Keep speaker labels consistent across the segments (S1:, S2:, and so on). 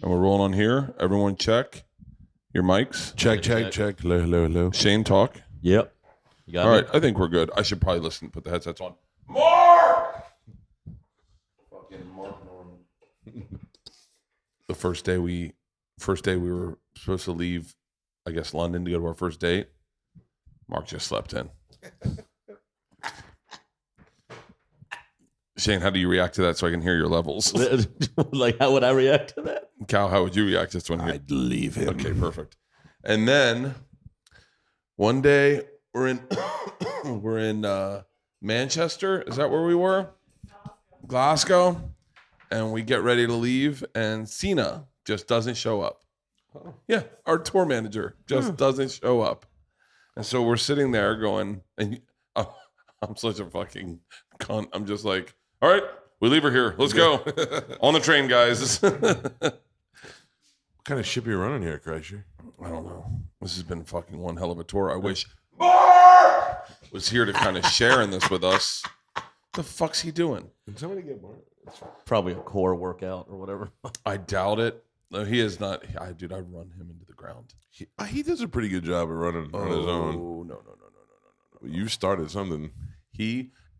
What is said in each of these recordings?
S1: And we're rolling on here. Everyone check your mics.
S2: Check. Hello.
S1: Shane, talk.
S3: Yep. You got
S1: All
S3: me?
S1: right, I think we're good. I should probably put the headsets on. Mark! Fucking Mark Norman. The first day we were supposed to leave, I guess, London to go to our first date. Mark just slept in. Shane, how do you react to that so I can hear your levels?
S3: Like, how would I react to that?
S1: Cal, how would you react to this one?
S2: I'd leave him.
S1: Okay, perfect. And then one day we're in Manchester. Is that where we were? Glasgow. And we get ready to leave, and Cena just doesn't show up. Yeah, our tour manager just doesn't show up. And so we're sitting there going, and I'm such a fucking cunt. I'm just like, all right, we leave her here. Let's go. On the train, guys.
S2: What kind of ship are you running here, Kreischer?
S1: I don't know. This has been fucking one hell of a tour. I wish Bert was here to kind of share in this with us. The fuck's he doing?
S2: Can somebody get more?
S3: Probably a core workout or whatever.
S1: I doubt it. No, he is not. I run him into the ground.
S2: He does a pretty good job of running on his own.
S1: No.
S2: You started something.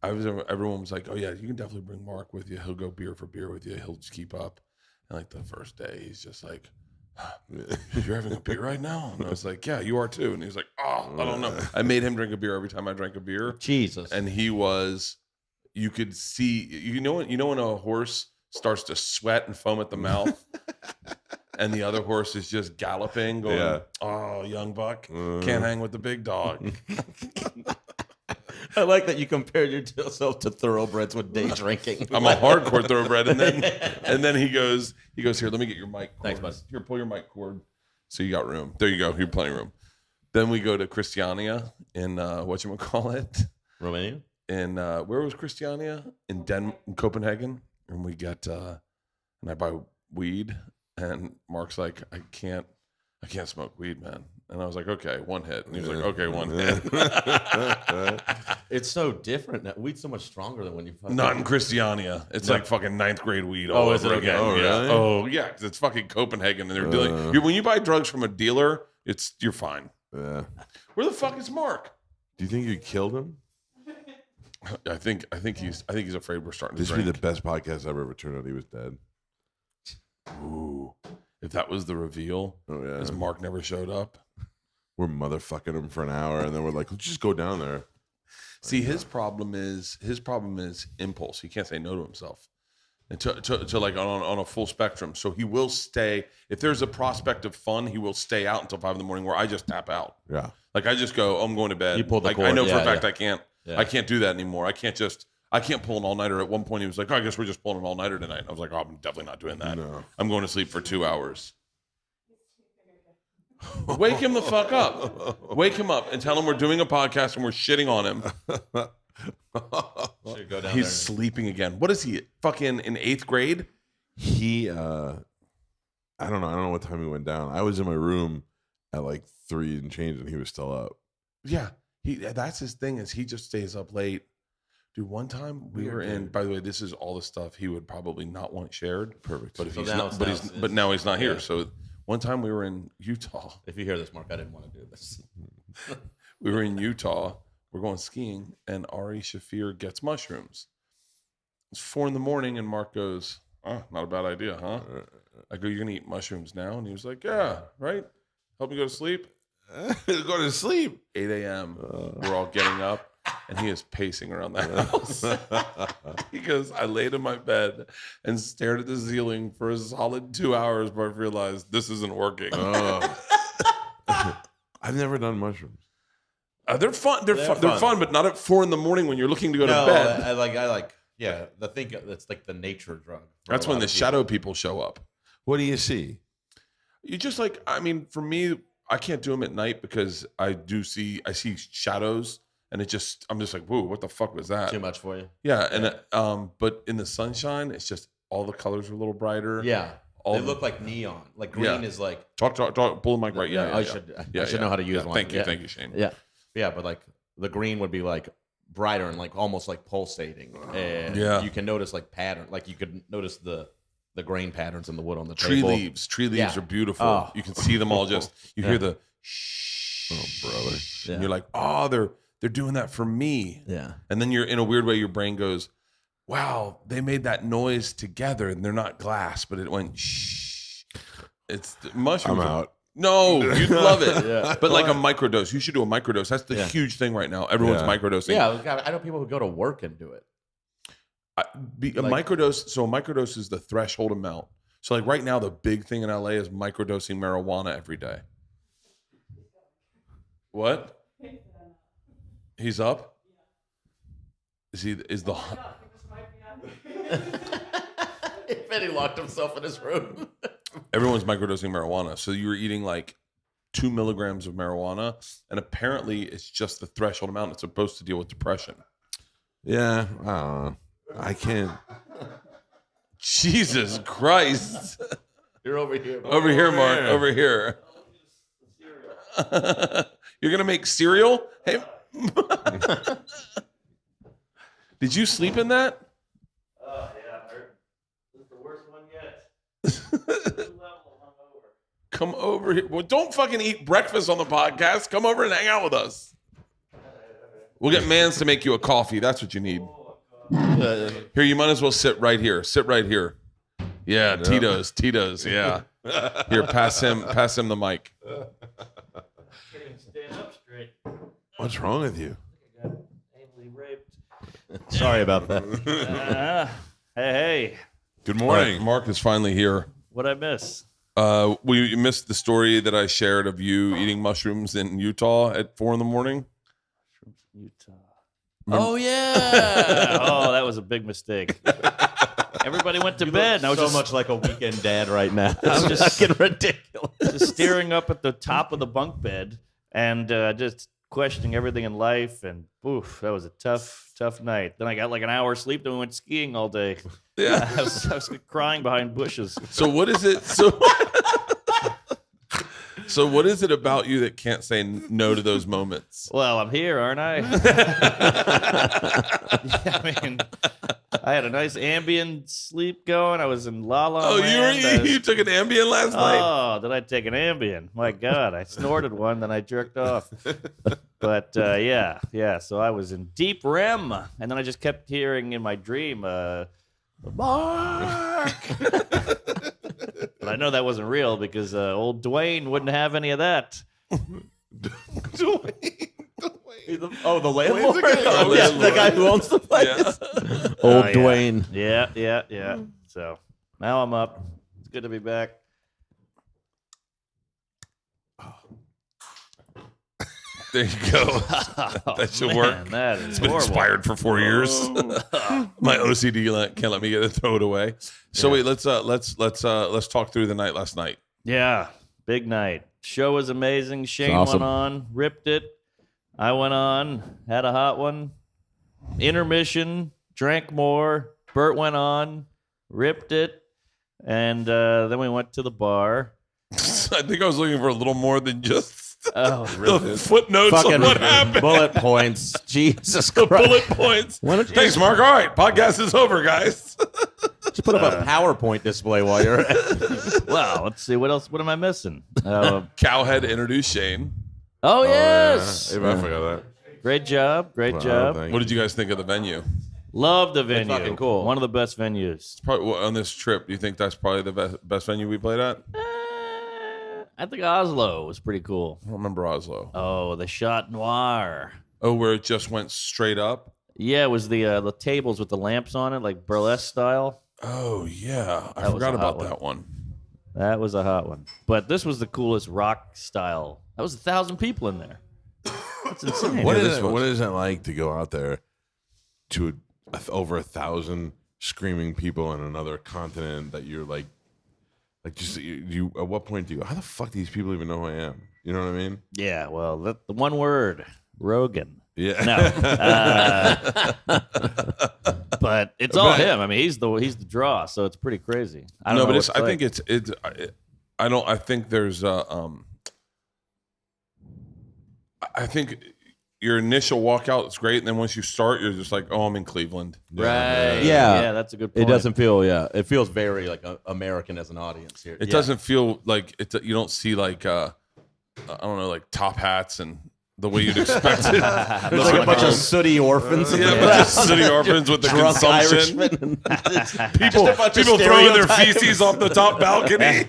S1: Everyone was like, oh yeah, you can definitely bring Mark with you. He'll go beer for beer with you. He'll just keep up. And like the first day, he's just like, you're having a beer right now? And I was like, yeah, you are too. And he's like, oh, I don't know. I made him drink a beer every time I drank a beer.
S3: Jesus.
S1: And you could see, you know when a horse starts to sweat and foam at the mouth, and the other horse is just galloping, going, oh, young buck, can't hang with the big dog.
S3: I like that you compared yourself to thoroughbreds with day drinking.
S1: I'm a hardcore thoroughbred. And then he goes, here, let me get your mic cord.
S3: Thanks, bud.
S1: Here, pull your mic cord. So you got room. There you go. You're plenty of room. Then we go to Christiania in, whatchamacallit?
S3: Romania?
S1: In, where was Christiania? In Copenhagen. And we get, and I buy weed. And Mark's like, I can't smoke weed, man. And I was like, okay, one hit. And he was like, okay, one hit.
S3: It's so different now. Weed's so much stronger than when you fucking...
S1: Not in Christiania. It's like fucking 9th grade weed all
S3: is
S1: over
S3: it
S1: again.
S3: okay?
S2: Oh,
S1: Yeah.
S2: really?
S1: Oh, yeah. 'Cause it's fucking Copenhagen, and they're dealing. When you buy drugs from a dealer, you're fine.
S2: Yeah.
S1: Where the fuck is Mark?
S2: Do you think you killed him?
S1: I think he's afraid we're starting
S2: This
S1: to
S2: would be
S1: drink.
S2: the best podcast ever. It turned out he was dead.
S1: Ooh, if that was the reveal,
S2: Oh yeah.
S1: is Mark never showed up?
S2: We're motherfucking him for an hour, and then we're like, let's just go down there.
S1: See, his problem is impulse. He can't say no to himself, and to like on a full spectrum. So he will stay. If there's a prospect of fun, he will stay out until 5 a.m. where I just tap out.
S2: Yeah.
S1: Like I just go, oh, I'm going to bed.
S3: You pull the
S1: like
S3: cord.
S1: I know for a
S3: Yeah,
S1: fact
S3: yeah.
S1: I can't do that anymore. I can't pull an all-nighter. At one point he was like, oh, I guess we're just pulling an all-nighter tonight. And I was like, oh, I'm definitely not doing that.
S2: No.
S1: I'm going to sleep for 2 hours. Wake him the fuck up. Wake him up and tell him we're doing a podcast and we're shitting on him.
S3: Should go down
S1: He's
S3: there.
S1: sleeping again. What is he? Fucking in 8th grade?
S2: He I don't know what time he went down. I was in my room at like 3 and change, and he was still up.
S1: Yeah. That's his thing, is he just stays up late. Dude, one time we were in, by the way, this is all the stuff he would probably not want shared.
S2: Perfect.
S1: But if
S3: So
S1: he's
S3: now
S1: not,
S3: it's-
S1: but now he's not here.
S3: yeah.
S1: So one time we were in Utah.
S3: If you hear this, Mark, I didn't want to do this.
S1: We were in Utah. We're going skiing, and Ari Shafir gets mushrooms. It's 4 a.m, and Mark goes, "Oh, not a bad idea, huh?" I go, "You're gonna eat mushrooms now?" And he was like, "Yeah, right. Help me go to sleep."
S2: Go to sleep.
S1: 8 a.m. We're all getting up, and he is pacing around the house. He goes, I laid in my bed and stared at the ceiling for a solid 2 hours before I realized this isn't working.
S2: I've never done mushrooms.
S1: They're fun. They're fun, but not at 4 a.m. when you're looking to go to bed.
S3: I like. Yeah, that's like the nature drug.
S1: That's when the shadow people show up.
S2: What do you see?
S1: You just like, I mean, for me, I can't do them at night because I see shadows, and I'm just like, whoa, what the fuck was that?
S3: Too much for you.
S1: Yeah, and but in the sunshine, it's just all the colors are a little brighter.
S3: Yeah,
S1: All
S3: they
S1: the-
S3: look like neon. Like green is like.
S1: Talk. Pull the mic right. Yeah,
S3: I should know how to use one.
S1: Thank
S3: Yeah.
S1: you, Shane.
S3: Yeah, but like the green would be like brighter and like almost like pulsating, and
S1: Yeah.
S3: you can notice like pattern. Like you could notice the the grain patterns in the wood on the
S1: Tree
S3: table.
S1: leaves
S3: Yeah.
S1: are beautiful.
S3: Oh.
S1: You can see them all. You hear the shh.
S2: Oh, brother.
S1: And you're like, oh, they're doing that for me.
S3: Yeah.
S1: And then you're in a weird way, your brain goes, wow, they made that noise together, and they're not glass, but it went shh. It's mushrooms.
S2: I'm out.
S1: No, you'd love it.
S3: Yeah.
S1: But like a microdose. You should do a microdose. That's the huge thing right now. Everyone's microdosing.
S3: Yeah, I know people who go to work and do it.
S1: Microdose. So a microdose is the threshold amount. So like right now, the big thing in LA is microdosing marijuana every day. What? He's up? Is the
S3: If he locked himself in his room.
S1: everyone's microdosing marijuana. So you were eating like 2 milligrams of marijuana, and apparently it's just the threshold amount. It's supposed to deal with depression.
S2: Yeah, I don't know. I can't.
S1: Jesus Christ.
S3: You're over here.
S1: Over here, Mark. Over here. You're going to make cereal? Hey. Did you sleep in that?
S4: Oh, yeah, Bert. This is the worst one yet.
S1: Come over here. Well, don't fucking eat breakfast on the podcast. Come over and hang out with us. We'll get Mans to make you a coffee. That's what you need. Here, you might as well sit right here. Sit right here. Yeah, Tito's. Yeah. Here, pass him the mic.
S4: Can't even stand up straight.
S2: What's wrong with you?
S4: Anally raped.
S3: Sorry about that.
S4: Hey,
S2: Good
S1: All right,
S2: morning.
S1: Mark is finally here.
S4: what'd I miss?
S1: We missed the story that I shared of you eating mushrooms in Utah at 4 a.m.
S4: Utah.
S3: Oh, yeah.
S4: Oh, that was a big mistake. Everybody went to bed. And I was
S3: so
S4: just,
S3: much like a weekend dad right now.
S4: I'm
S3: It's
S4: just-
S3: fucking ridiculous.
S4: just staring up at the top of the bunk bed and just questioning everything in life. And oof, that was a tough night. Then I got like an hour sleep. Then we went skiing all day.
S1: Yeah.
S4: I was crying behind bushes.
S1: So what is it? So what is it about you that can't say no to those moments?
S4: Well, I'm here, aren't I? Yeah, I mean, I had a nice ambient sleep going. I was in La La
S1: Oh,
S4: Land.
S1: you took an Ambien last night?
S4: Oh, did I take an Ambien? My God, I snorted one, then I jerked off. But yeah. So I was in deep REM, and then I just kept hearing in my dream, Mark. But I know that wasn't real because old Dwayne wouldn't have any of that.
S3: Oh, the landlord?
S1: Oh,
S3: Yeah,
S1: landlord.
S3: the guy who owns the place.
S1: Yeah.
S3: Old
S4: Oh, yeah.
S3: Dwayne.
S4: Yeah. So now I'm up. It's good to be back.
S1: There you go. That should work.
S4: That is
S1: It's been
S4: horrible.
S1: expired for 4 years. My OCD can't let me get it, throw it away. So wait, let's talk through the night last night.
S4: Yeah, big night. Show was amazing. Shane
S3: awesome.
S4: went on, ripped it. I went on, had a hot one. Intermission, drank more. Bert went on, ripped it, and then we went to the bar.
S1: I think I was looking for a little more than just
S4: Oh,
S1: the footnotes
S3: Fucking
S1: on what happened.
S3: bullet points. Jesus
S1: The
S3: Christ.
S1: bullet points.
S3: Why don't you
S1: Thanks, Mark. All right, podcast is over, guys.
S3: just put up a PowerPoint display while you're at it?
S4: well, let's see what else. What am I missing?
S1: Cowhead introduced Shane.
S4: Oh yes,
S2: I forgot that.
S4: great job, great
S2: Wow,
S4: job.
S2: thank
S1: What did you guys think of the venue?
S4: Love the venue.
S3: fucking cool.
S4: One of the best venues.
S1: Probably on this trip. Do you think that's probably the best venue we played at?
S4: I think Oslo was pretty cool.
S1: I don't remember Oslo.
S4: Oh, the Chat Noir.
S1: Oh, where it just went straight up.
S4: Yeah, it was the tables with the lamps on it, like burlesque style.
S1: Oh yeah, I
S4: That was
S1: forgot
S4: a hot
S1: about that one.
S4: That was a hot one. But this was the coolest rock style. That was 1,000 people in there. That's insane.
S2: What
S1: Yeah,
S2: is
S1: this
S2: it?
S1: was-
S2: What is it like to go out there to over 1,000 screaming people in another continent that you're like just you? At what point do you go? How the fuck do these people even know who I am? You know what I mean?
S4: Yeah, well, the one word, Rogan.
S2: Yeah.
S4: No. But it's all him. I mean, he's the draw, so it's pretty crazy. I don't
S1: No,
S4: know
S1: but
S4: what
S1: it's. I
S4: like.
S1: think it's. I don't. I think there's. I think your initial walkout is great, and then once you start, you're just like, oh, I'm in Cleveland.
S4: Right.
S3: Yeah.
S4: That's a good point.
S3: It doesn't feel, it feels very like American as an audience here.
S1: It doesn't feel like it. You don't see like I don't know, like top hats and the way you'd expect it.
S3: There's like a bunch of sooty orphans.
S1: Yeah, a bunch of city orphans with the
S3: Drunk
S1: consumption.
S3: Irishmen.
S1: People throwing their feces off the top balcony.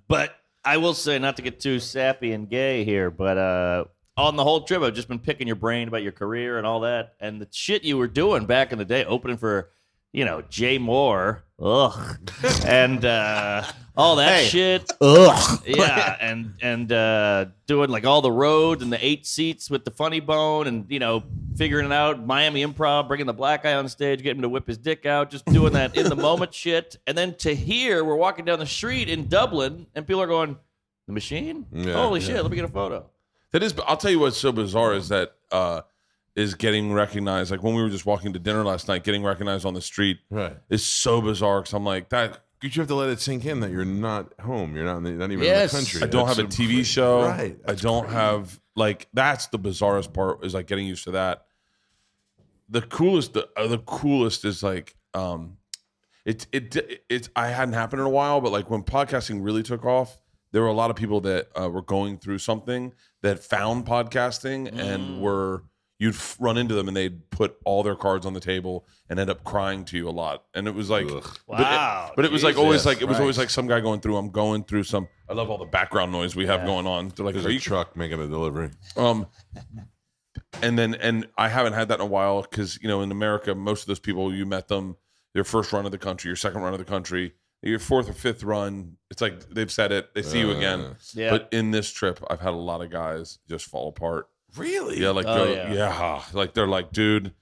S4: But I will say, not to get too sappy and gay here, but on the whole trip, I've just been picking your brain about your career and all that, and the shit you were doing back in the day, opening for, Jay Moore, and all that shit, yeah, and doing like all the roads and the 8 seats with the funny bone, and figuring it out, Miami Improv, bringing the black guy on stage, getting him to whip his dick out, just doing that in the moment shit, and then to hear we're walking down the street in Dublin, and people are going, the Machine?
S2: Yeah,
S4: Holy shit, let me get a photo.
S1: That is, I'll tell you what's so bizarre is that is getting recognized. Like when we were just walking to dinner last night, getting recognized on the street is so bizarre. Because I'm like that.
S2: You have to let it sink in that you're not home. You're not even in
S4: Yes.
S2: the country.
S1: I don't have a TV show.
S2: Right.
S1: I don't have that's the bizarrest part is like getting used to that. The coolest is like it's I hadn't happened in a while, but like when podcasting really took off, there were a lot of people that were going through something that found podcasting and you'd run into them and they'd put all their cards on the table and end up crying to you a lot. And it was like,
S4: Wow.
S1: but it was like always like, it was
S3: Christ.
S1: always like some guy going through, I'm going through some, I love all the background noise we have going on. They're like,
S2: There's
S1: are
S2: a
S1: you
S2: truck making a delivery.
S1: And I haven't had that in a while because, in America, most of those people, you met them, their first run of the country, your second run of the country, your fourth or fifth run, it's like they've said it, they see you again.
S4: Yeah.
S1: But in this trip, I've had a lot of guys just fall apart.
S2: Really?
S1: Yeah, like, like they're like, dude.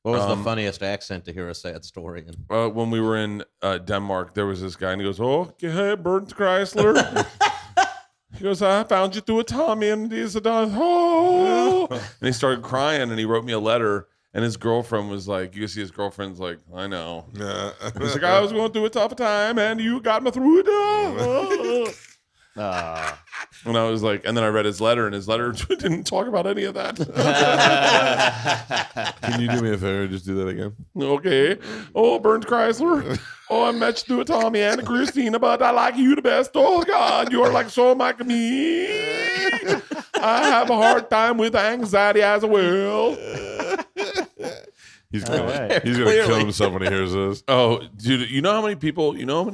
S3: What was the funniest accent to hear a sad story in?
S1: When we were in Denmark, there was this guy, and he goes, "Oh, hey, Bert Kreischer." He goes, "I found you through a Tommy," and he said, "Oh," and he started crying, and he wrote me a letter. And his girlfriend was like, you can see his girlfriend's like, I know.
S2: Yeah.
S1: He's like, I was going through a tough time, and you got me through it. And I was like, and then I read his letter, and his letter didn't talk about any of that.
S2: Can you do me a favor? Just do that again.
S1: Okay. Oh, Bernd Kreisler. Oh, I met you through a Tommy and a Christina, but I like you the best. Oh, God, you are like so like me. I have a hard time with anxiety as well.
S2: He's gonna kill himself when he hears this.
S1: Oh, dude, you know how many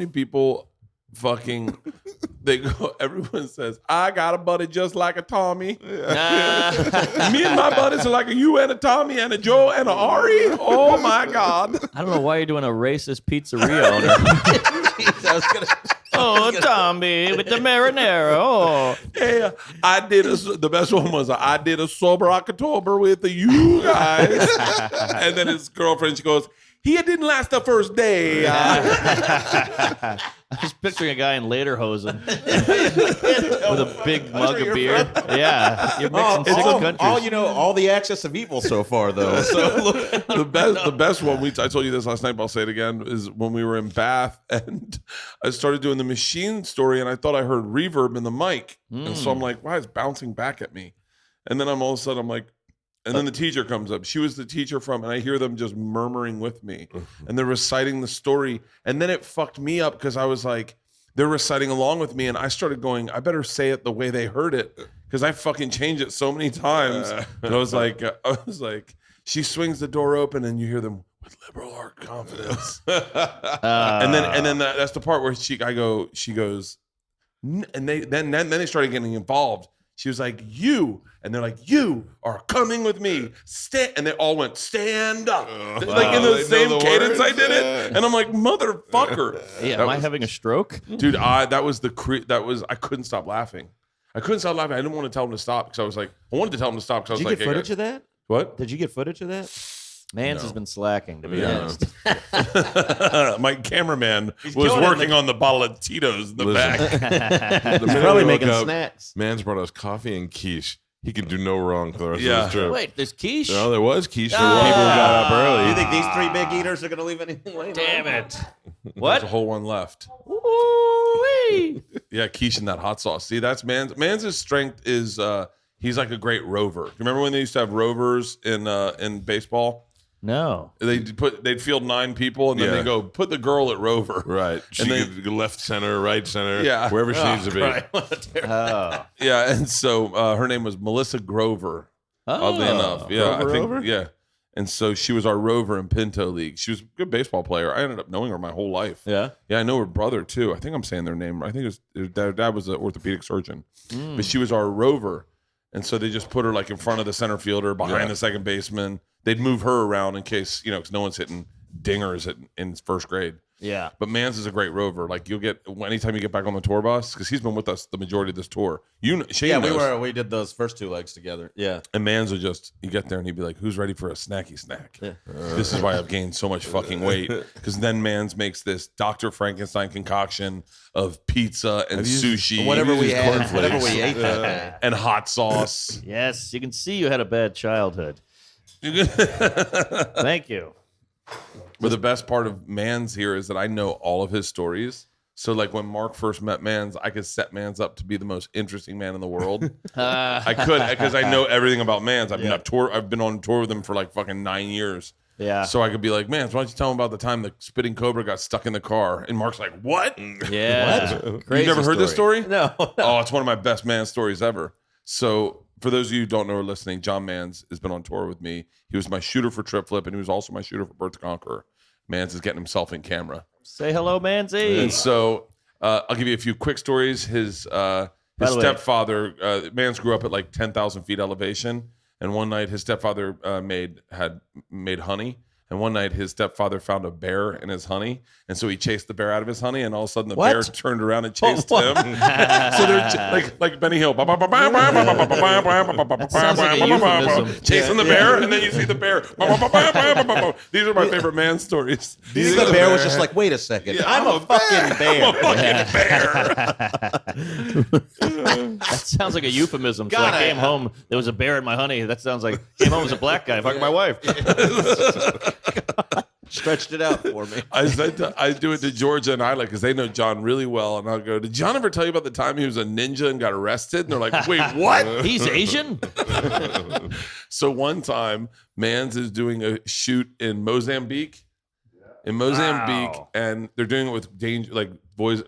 S1: people fucking they go, everyone says, I got a buddy just like a Tommy. Me and my buddies are like a you and a Tommy and a Joe and a Ari. Oh my God.
S4: I don't know why you're doing a racist pizzeria owner. Oh, Tommy with the marinara. Oh,
S1: Hey, the best one was I did a sober October with you guys. And then his girlfriend, she goes, he didn't last the first day.
S4: I was picturing a guy in lederhosen with a big mug of beer. Yeah, you're mixing six countries.
S3: All the axis of evil so far, though. So look,
S1: The best one, I told you this last night, but I'll say it again, is when we were in Bath and I started doing the Machine story and I thought I heard reverb in the mic. And so I'm like, why is it bouncing back at me? And then all of a sudden I'm like, and then the teacher comes up. She was the teacher and I hear them just murmuring with me. And they're reciting the story. And then it fucked me up because I was like, they're reciting along with me. And I started going, I better say it the way they heard it because I fucking changed it so many times. And I was like, she swings the door open and you hear them with liberal art confidence. And then that's the part where she goes, and then they started getting involved. She was like, you. And they're like, you are coming with me. And they all went, stand up. Like in the same cadence I did it. And I'm like, motherfucker.
S4: Yeah, am I having a stroke?
S1: Dude, I couldn't stop laughing. I didn't want to tell him to stop because I was like, I wanted to tell him to stop because I was like,
S3: did you get footage of that?
S1: What?
S3: Did you get footage of that?
S4: Mans has been slacking, to be
S2: Yeah.
S4: honest.
S1: My cameraman was working on the bottle of Tito's in the back.
S2: The minute
S3: Probably
S2: we woke
S3: making
S2: up,
S3: snacks.
S2: Man's brought us coffee and quiche. He can do no wrong for the rest
S1: Yeah.
S2: of his trip.
S4: Wait, there's quiche?
S2: No, there was quiche for people who got up early.
S3: You think these three big eaters are going to leave anything late?
S4: Damn it.
S1: There's
S4: What?
S1: a whole one left.
S4: Ooh-wee.
S1: Yeah, quiche and that hot sauce. See, that's Mans' strength is he's like a great rover. Do you remember when they used to have rovers in baseball?
S4: No.
S1: They'd field 9 people and then
S2: Yeah.
S1: they go put the girl at rover.
S2: Right. She
S1: And they-
S2: could go left center, right center,
S1: Yeah.
S2: wherever she needs to be.
S4: Oh.
S1: Yeah, and so her name was Melissa Grover. Oddly enough, yeah,
S4: Grover
S1: I think,
S4: Rover?
S1: yeah. And so she was our rover in Pinto League. She was a good baseball player. I ended up knowing her my whole life.
S3: Yeah.
S1: Yeah, I know her brother too. I think I'm saying their name. I think her dad was an orthopedic surgeon, but she was our rover, and so they just put her like in front of the center fielder, behind the second baseman. They'd move her around in case because no one's hitting dingers in first grade.
S4: Yeah.
S1: But Mans is a great rover. Like you'll get anytime you get back on the tour bus because he's been with us the majority of this tour. Shane
S3: Yeah,
S1: knows.
S3: we did those first 2 legs together. Yeah.
S1: And Mans would you get there and he'd be like, who's ready for a snacky snack? This is why I've gained so much fucking weight. Because then Mans makes this Dr. Frankenstein concoction of pizza and sushi.
S3: Whatever we
S2: use
S3: had,
S2: cornflakes.
S3: whatever we ate that day.
S1: and hot sauce.
S4: Yes, you can see you had a bad childhood. Thank you.
S1: But the best part of Mans here is that I know all of his stories. So like when Mark first met Mans, I could set Mans up to be the most interesting man in the world. I could because I know everything about Mans. I've been on tour with him for like fucking 9 years.
S4: Yeah.
S1: So I could be like, Mans, why don't you tell him about the time the spitting cobra got stuck in the car? And Mark's like, what?
S4: Yeah.
S1: You never heard this story?
S3: No.
S1: Oh, it's one of my best Mans stories ever. So for those of you who don't know or listening, John Mans has been on tour with me. He was my shooter for Trip Flip, and he was also my shooter for Bert the Conqueror. Mans is getting himself in camera.
S4: Say hello, Manzi.
S1: And so I'll give you a few quick stories. His
S4: By the way-
S1: stepfather, Mans grew up at like 10,000 feet elevation. And one night his stepfather had made honey. And one night his stepfather found a bear in his honey. And so he chased the bear out of his honey. And all of a sudden the bear turned around and chased him. So they're like Benny Hill.
S4: Sounds like a euphemism.
S1: Chasing the bear. And then you see the bear. These are my favorite man stories.
S3: Do you think the bear was just like, wait a second, I'm a fucking bear.
S1: I'm a fucking bear.
S4: That sounds like a euphemism. So
S3: God,
S4: I came home, there was a bear in my honey. That sounds like came home as a black guy fucking my wife.
S3: Stretched it out for me.
S1: I do it to Georgia and Isla because they know John really well. And I'll go, did John ever tell you about the time he was a ninja and got arrested? And they're like, wait, what?
S4: He's Asian?
S1: So one time, Mans is doing a shoot in Mozambique.
S4: Wow.
S1: And they're doing it with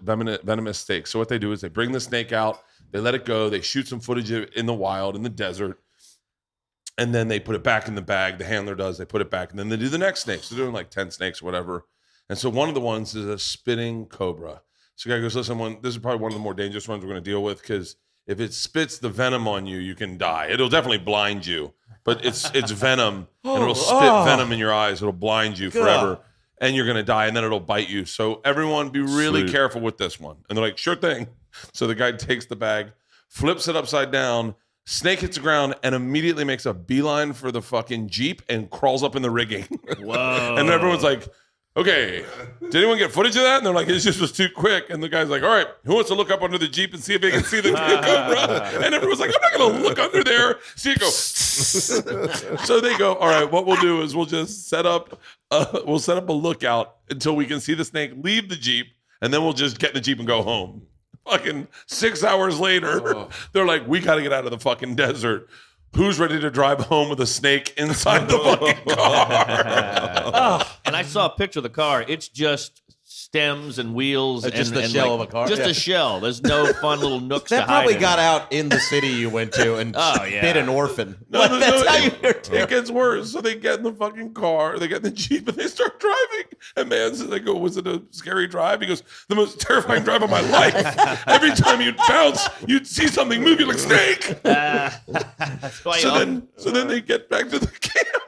S1: venomous snakes. So what they do is they bring the snake out, they let it go, they shoot some footage of it in the wild, in the desert, and then they put it back in the bag. The handler does, they put it back, and then they do the next snake. So they're doing like 10 snakes or whatever. And so one of the ones is a spitting cobra. So the guy goes, listen, this is probably one of the more dangerous ones we're going to deal with because if it spits the venom on you, you can die. It'll definitely blind you, but it's venom, and it'll spit venom in your eyes. It'll blind you forever. And you're going to die, and then it'll bite you. So everyone be really careful with this one. And they're like, sure thing. So the guy takes the bag, flips it upside down, snake hits the ground, and immediately makes a beeline for the fucking Jeep and crawls up in the rigging.
S4: Whoa.
S1: And everyone's like, okay, did anyone get footage of that? And they're like, it just was too quick. And the guy's like, all right, who wants to look up under the Jeep and see if they can see the cobra? And everyone's like, I'm not going to look under there. See it go. So they go, all right, what we'll do is we'll just set up a lookout until we can see the snake leave the Jeep. And then we'll just get in the Jeep and go home. Fucking 6 hours later, they're like, we got to get out of the fucking desert. Who's ready to drive home with a snake inside the fucking car?
S4: And I saw a picture of the car. It's just stems and wheels.
S3: Just
S4: and
S3: the shell of a car?
S4: Just
S3: Yeah.
S4: a shell. There's no fun little nooks to
S3: That
S4: hide
S3: probably
S4: in.
S3: got out in the city you went to and bit an orphan.
S1: It gets worse. So they get in the fucking car, they get in the Jeep, and they start driving. And man says, they go, was it a scary drive? He goes, the most terrifying drive of my life. Every time you'd bounce, you'd see something move, you're like, snake.
S4: That's why
S1: So then they get back to the camp.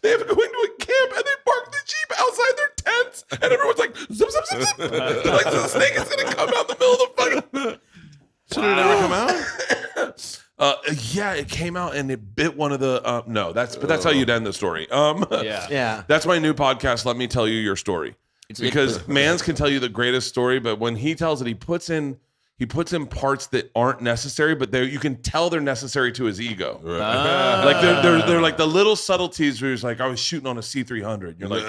S1: They have to go into a camp and they park the Jeep outside their tents. And everyone's like, zip, zip, zip, zip. They're like, so the snake is going to come out the middle of the fucking...
S2: So did it ever come out?
S1: Yeah, it came out and it bit one of the... no, that's how you'd end the story.
S3: Yeah.
S1: That's my new podcast, Let Me Tell You Your Story. Because Mans can tell you the greatest story, but when he tells it, he puts in he puts in parts that aren't necessary, but you can tell they're necessary to his ego.
S4: Ah.
S1: Like they're like the little subtleties where he's like, I was shooting on a C300. You're like,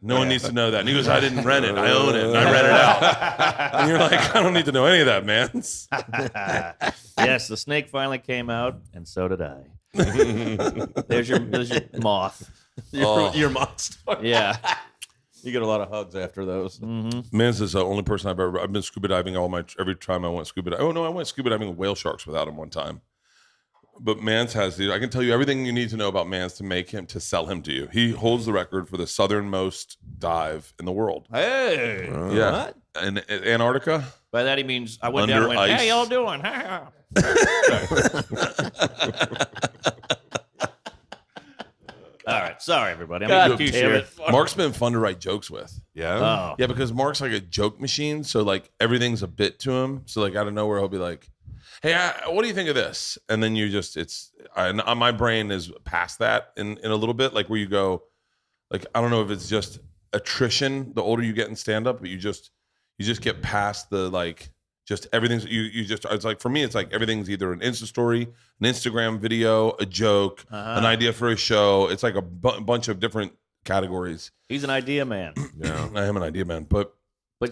S1: no one needs to know that. And he goes, I didn't rent it. I own it. And I rent it out. And you're like, I don't need to know any of that, man.
S4: Yes, the snake finally came out, and so did I. There's your moth.
S3: Your monster.
S4: Yeah.
S3: You get a lot of hugs after those.
S1: Mans is the only person I've been scuba diving every time I went scuba diving. Oh no, I went scuba diving with whale sharks without him one time. But Mans has I can tell you everything you need to know about Mans to sell him to you. He holds the record for the southernmost dive in the world.
S4: Hey.
S1: Yeah. In Antarctica.
S4: By that he means I went
S1: Under
S4: down and went,
S1: ice.
S4: hey, y'all doing? All right. Sorry, everybody. I'm too short.
S1: Mark's been fun to write jokes with.
S2: Yeah.
S4: Oh.
S1: Yeah, because Mark's like a joke machine, so like everything's a bit to him. So like out of nowhere, he'll be like, "Hey, what do you think of this?" And then my brain is past that in a little bit, like where you go, like I don't know if it's just attrition. The older you get in stand up, but you just get past the like. Just everything's it's like for me it's like everything's either an Insta story, an Instagram video, a joke, an idea for a show. It's like a bunch of different categories.
S4: He's an idea man.
S2: Yeah.
S1: I am an idea man, but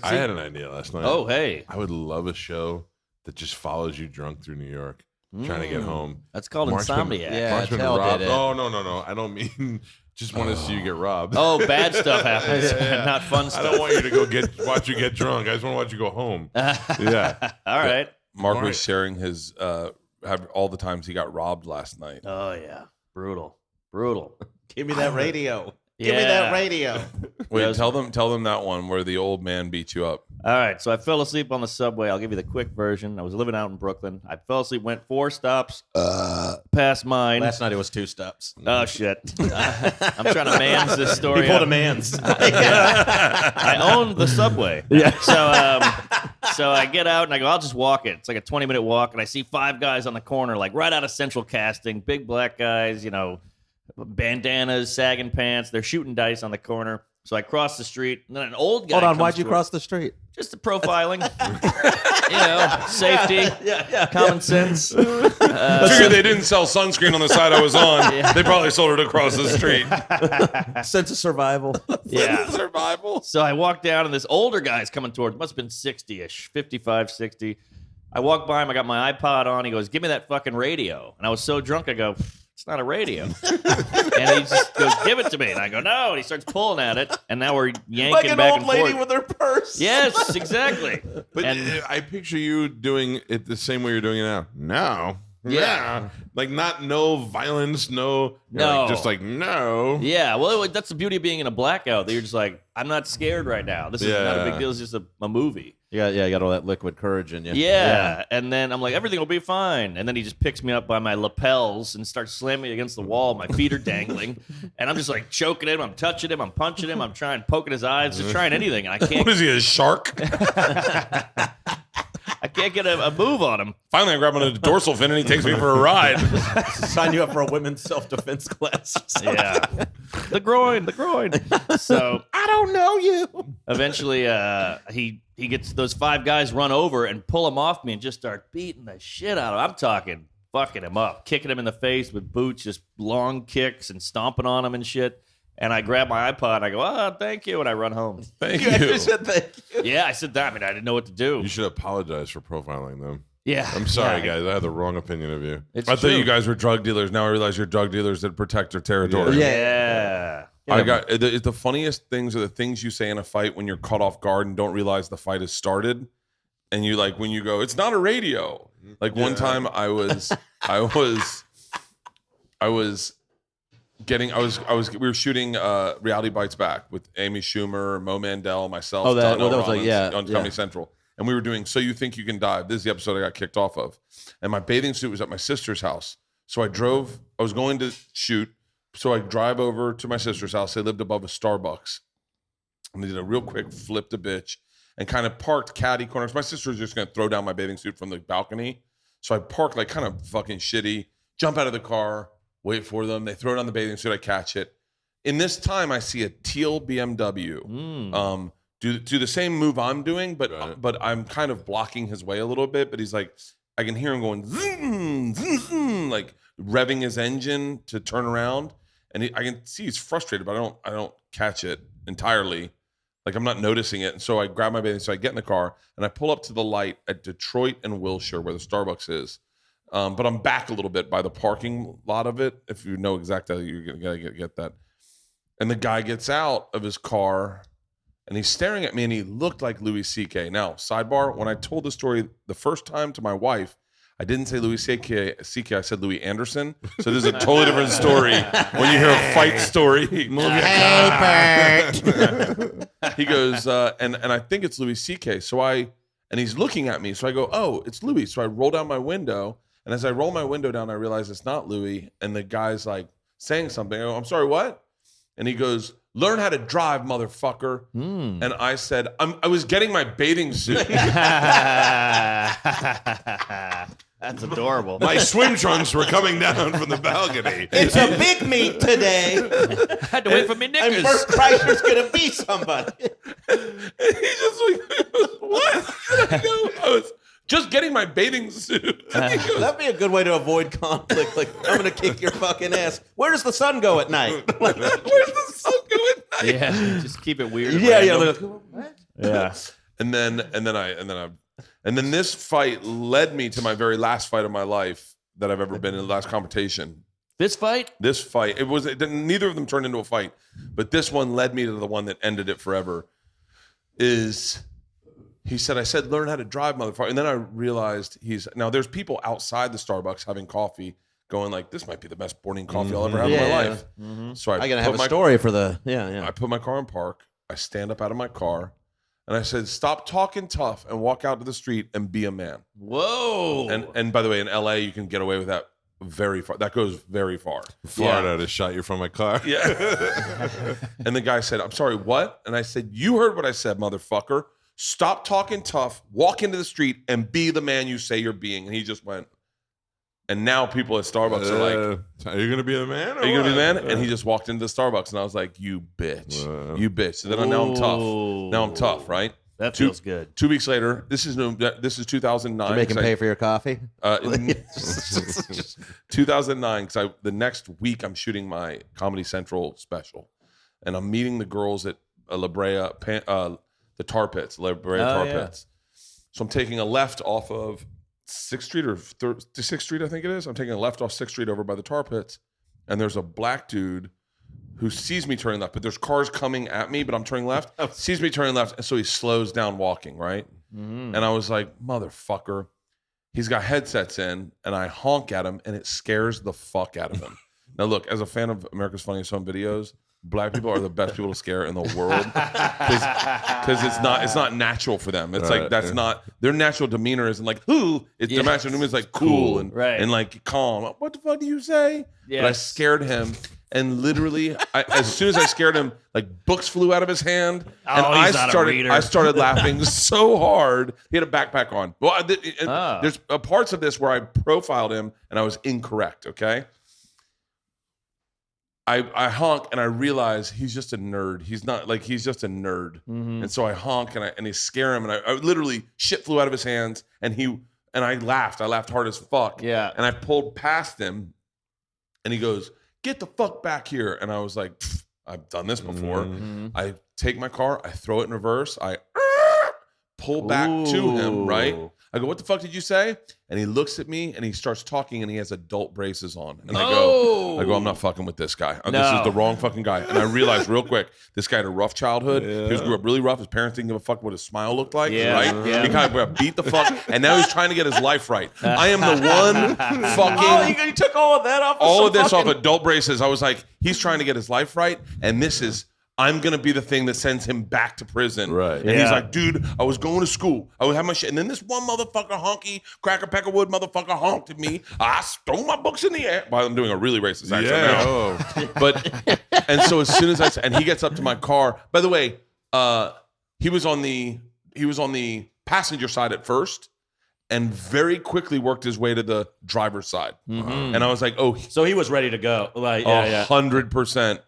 S2: I had an idea last night.
S4: Oh, hey.
S2: I would love a show that just follows you drunk through New York, trying to get home.
S4: That's called
S2: Mark's been-
S4: Insomniac.
S3: Yeah,
S2: Mark's been
S3: Tell
S2: robbed.
S3: did it.
S2: Oh no! I don't mean just want to see you get robbed.
S4: Oh, bad stuff happens.
S2: Yeah.
S4: Not fun
S2: I
S4: stuff.
S2: don't want you to go watch you get drunk. I just want to watch you go home. Yeah.
S4: All right.
S1: Mark was sharing his all the times he got robbed last night.
S4: Oh, yeah. Brutal.
S3: Give me that radio. Give me
S4: Yeah.
S3: that radio.
S1: Wait,
S4: Yes.
S1: tell them that one where the old man beat you up.
S4: All right, so I fell asleep on the subway. I'll give you the quick version. I was living out in Brooklyn. I fell asleep, went 4 stops past mine.
S3: Last night it was 2 steps.
S4: Oh, shit. I'm trying to man's this story.
S3: He pulled
S4: up.
S3: a man's.
S4: I owned the subway. Yeah. So I get out and I go, I'll just walk it. It's like a 20-minute walk, and I see 5 guys on the corner, like right out of Central Casting, big black guys, bandanas, sagging pants. They're shooting dice on the corner. So I cross the street, and then an old guy
S3: Hold on,
S4: comes
S3: why'd you
S4: toward-
S3: cross the street?
S4: Just the profiling, safety, common sense.
S1: Figured they didn't sell sunscreen on the side I was on. They probably sold it across the street.
S3: Sense of survival.
S4: Yeah.
S1: Survival.
S4: So I walk down, and this older guy's coming towards. Must have been 60-ish, 55, 60. I walk by him. I got my iPod on. He goes, "Give me that fucking radio." And I was so drunk, I go, "It's not a radio." And he just goes, "Give it to me." And I go, "No." And he starts pulling at it. And now we're yanking
S3: Like an
S4: back
S3: old
S4: and
S3: lady
S4: forth.
S3: with her purse.
S4: Yes, exactly.
S2: But
S4: And-
S2: I picture you doing it the same way you're doing it now. No.
S4: Yeah.
S2: Like no violence, no.
S4: No.
S2: Just like no.
S4: Yeah, well, that's the beauty of being in a blackout. That you're just like, I'm not scared right now. This is not a big
S2: Yeah.
S4: deal. It's just a movie.
S3: You got all that liquid courage in you.
S4: Yeah. And then I'm like, everything will be fine. And then he just picks me up by my lapels and starts slamming me against the wall. My feet are dangling. And I'm just like choking him. I'm touching him. I'm punching him. I'm poking his eyes, just trying anything. And I can't
S1: What is he, a shark?
S4: I can't get a move on him.
S1: Finally, I grab him on a dorsal fin and he takes me for a ride.
S3: Sign you up for a women's self-defense class.
S4: Yeah. The groin. So
S3: I don't know you.
S4: eventually he gets those 5 guys run over and pull him off me and just start beating the shit out of him. I'm talking fucking him up, kicking him in the face with boots, just long kicks and stomping on him and shit. And I grab my iPod and I go, "Oh, thank you," and I run home.
S1: Thank
S3: You
S1: you.
S3: actually said thank you.
S4: Yeah, I said that. I mean, I didn't know what to do.
S2: You should apologize for profiling them.
S4: Yeah.
S2: I'm sorry,
S4: Yeah,
S2: guys. I had the wrong opinion of you.
S4: It's
S1: I thought
S4: true.
S1: you guys were drug dealers. Now I realize you're drug dealers that protect their territory.
S4: Yeah.
S1: I got the funniest things are the things you say in a fight when you're caught off guard and don't realize the fight has started. And you like when you go, "It's not a radio." Like one time we were shooting Reality Bites Back with Amy Schumer, Mo Mandel, myself,
S3: Oh, that
S1: Donnell
S3: was like,
S1: Rollins
S3: yeah,
S1: on Comedy Central. And we were doing So You Think You Can Dive. This is the episode I got kicked off of. And my bathing suit was at my sister's house. So I was going to shoot. So I drive over to my sister's house. They lived above a Starbucks. And they did a real quick flip the bitch and kind of parked catty corners. My sister was just going to throw down my bathing suit from the balcony. So I parked like kind of fucking shitty, jump out of the car, wait for them. They throw down the bathing suit. I catch it. In this time, I see a teal BMW do the same move I'm doing, but
S2: Right.
S1: but I'm kind of blocking his way a little bit. But he's like, I can hear him going, zoom, zoom, zoom, like revving his engine to turn around, and I can see he's frustrated, but I don't catch it entirely. Like I'm not noticing it, and so I grab my bathing. So I get in the car and I pull up to the light at Detroit and Wilshire, where the Starbucks is. But I'm back a little bit by the parking lot of it. If you know exactly how you're gonna get that. And the guy gets out of his car and he's staring at me and he looked like Louis C.K. Now, sidebar, when I told the story the first time to my wife, I didn't say Louis C.K. I said Louis Anderson. So this is a totally different story when you hear a fight story.
S3: Hey, Bert.
S1: He goes, and I think it's Louis C.K. And he's looking at me. So I go, oh, it's Louis. So I roll down my window. And as I roll my window down, I realize it's not Louis. And the guy's like saying something. I go, I'm sorry, what? And he goes, learn how to drive, motherfucker. And I said, I was getting my bathing suit.
S4: That's adorable.
S2: My swim trunks were coming down from the balcony.
S3: It's a big meet today.
S4: I had to wait for me
S3: And
S4: knickers.
S3: Bert Kreischer's going to be somebody.
S1: And he's just like, what? And I go, I was just getting my bathing suit. And he goes,
S3: That'd be a good way to avoid conflict. Like, I'm going to kick your fucking ass. Where does the sun go at night?
S1: where's the sun going at night?
S4: Yeah, just keep it weird. and
S3: yeah.
S4: random. Yeah.
S1: And then this fight led me to my very last fight of my life that I've ever been in, the last competition.
S4: This fight?
S1: This fight, neither of them turned into a fight, but this one led me to the one that ended it forever. He said, I said, learn how to drive, motherfucker. And then I realized now there's people outside the Starbucks having coffee going like, this might be the best morning coffee I'll ever have in my
S3: Yeah.
S1: life. So
S3: I got to
S1: put
S3: have a
S1: my-
S3: story for the, yeah.
S1: I put my car in park. I stand up out of my car and I said, stop talking tough and walk out to the street and be a man.
S4: Whoa.
S1: And by the way, in LA, you can get away with that very far. That goes very far.
S2: Florida to shot you from my car.
S1: Yeah. And the guy said, I'm sorry, what? And I said, you heard what I said, motherfucker. Stop talking tough, walk into the street and be the man you say you're being. And he just went. And now people at Starbucks are like,
S2: are you going to be the man?
S1: are you going to be the man? And he just walked into the Starbucks and I was like, you bitch.
S2: Wow.
S1: You bitch. So then now I'm tough. Now I'm tough, right?
S4: That feels good.
S1: 2 weeks later, this is 2009.
S3: You make him
S1: 'cause
S3: pay for your coffee?
S1: 2009, because the next week I'm shooting my Comedy Central special, and I'm meeting the girls at La Brea, the Tar Pits, La Brea Tar
S4: yeah.
S1: Pits. So I'm taking a left off of 6th Street or 6th Street, I think it is. I'm taking a left off 6th Street over by the Tar Pits, and there's a black dude who sees me turning left, but there's cars coming at me, but I'm turning left, sees me turning left, and so he slows down walking, right? And I was like, motherfucker, he's got headsets in, and I honk at him, and it scares the fuck out of him. Now, look, as a fan of America's Funniest Home Videos, black people are the best people to scare in the world because it's not natural for them. It's like that's not their natural demeanor isn't like who. It's their natural demeanor is like cool and
S4: right.
S1: and like calm. What the fuck do you say?
S4: Yes.
S1: But I scared him. And literally, as soon as I scared him, like books flew out of his hand, and
S4: he's not a reader.
S1: I started laughing so hard. He had a backpack on. Well, there's parts of this where I profiled him, and I was incorrect. Okay, I honk, and I realize he's just a nerd. He's not like he's just a nerd, and so I honk, and I scare him, and I literally shit flew out of his hands, and I laughed. I laughed hard as fuck.
S4: Yeah.
S1: and I pulled past him, and he goes, get the fuck back here. And I was like, I've done this before. I take my car, I throw it in reverse, I pull back to him, right? I go, what the fuck did you say? And he looks at me and he starts talking and he has adult braces on. And I go, I'm not fucking with this guy. This is the wrong fucking guy. And I realized real quick, this guy had a rough childhood. He grew up really rough. His parents didn't give a fuck what his smile looked like, right?
S4: Yeah.
S1: He kind of got beat the fuck. And now he's trying to get his life right. I am the one fucking...
S3: Oh, you took all of that off?
S1: All of this off adult braces. I was like, he's trying to get his life right, and this is I'm gonna be the thing that sends him back to prison.
S2: Right.
S1: And he's like, dude, I was going to school. I would have my shit. And then this one motherfucker, honky, cracker peckerwood motherfucker honked at me. I threw my books in the air. Well, I'm doing a really racist accent now.
S2: Oh.
S1: But and so as soon as and he gets up to my car. By the way, he was on the passenger side at first, and very quickly worked his way to the driver's side. And I was like, oh,
S3: So he was ready to go. Like, yeah.
S1: 100%.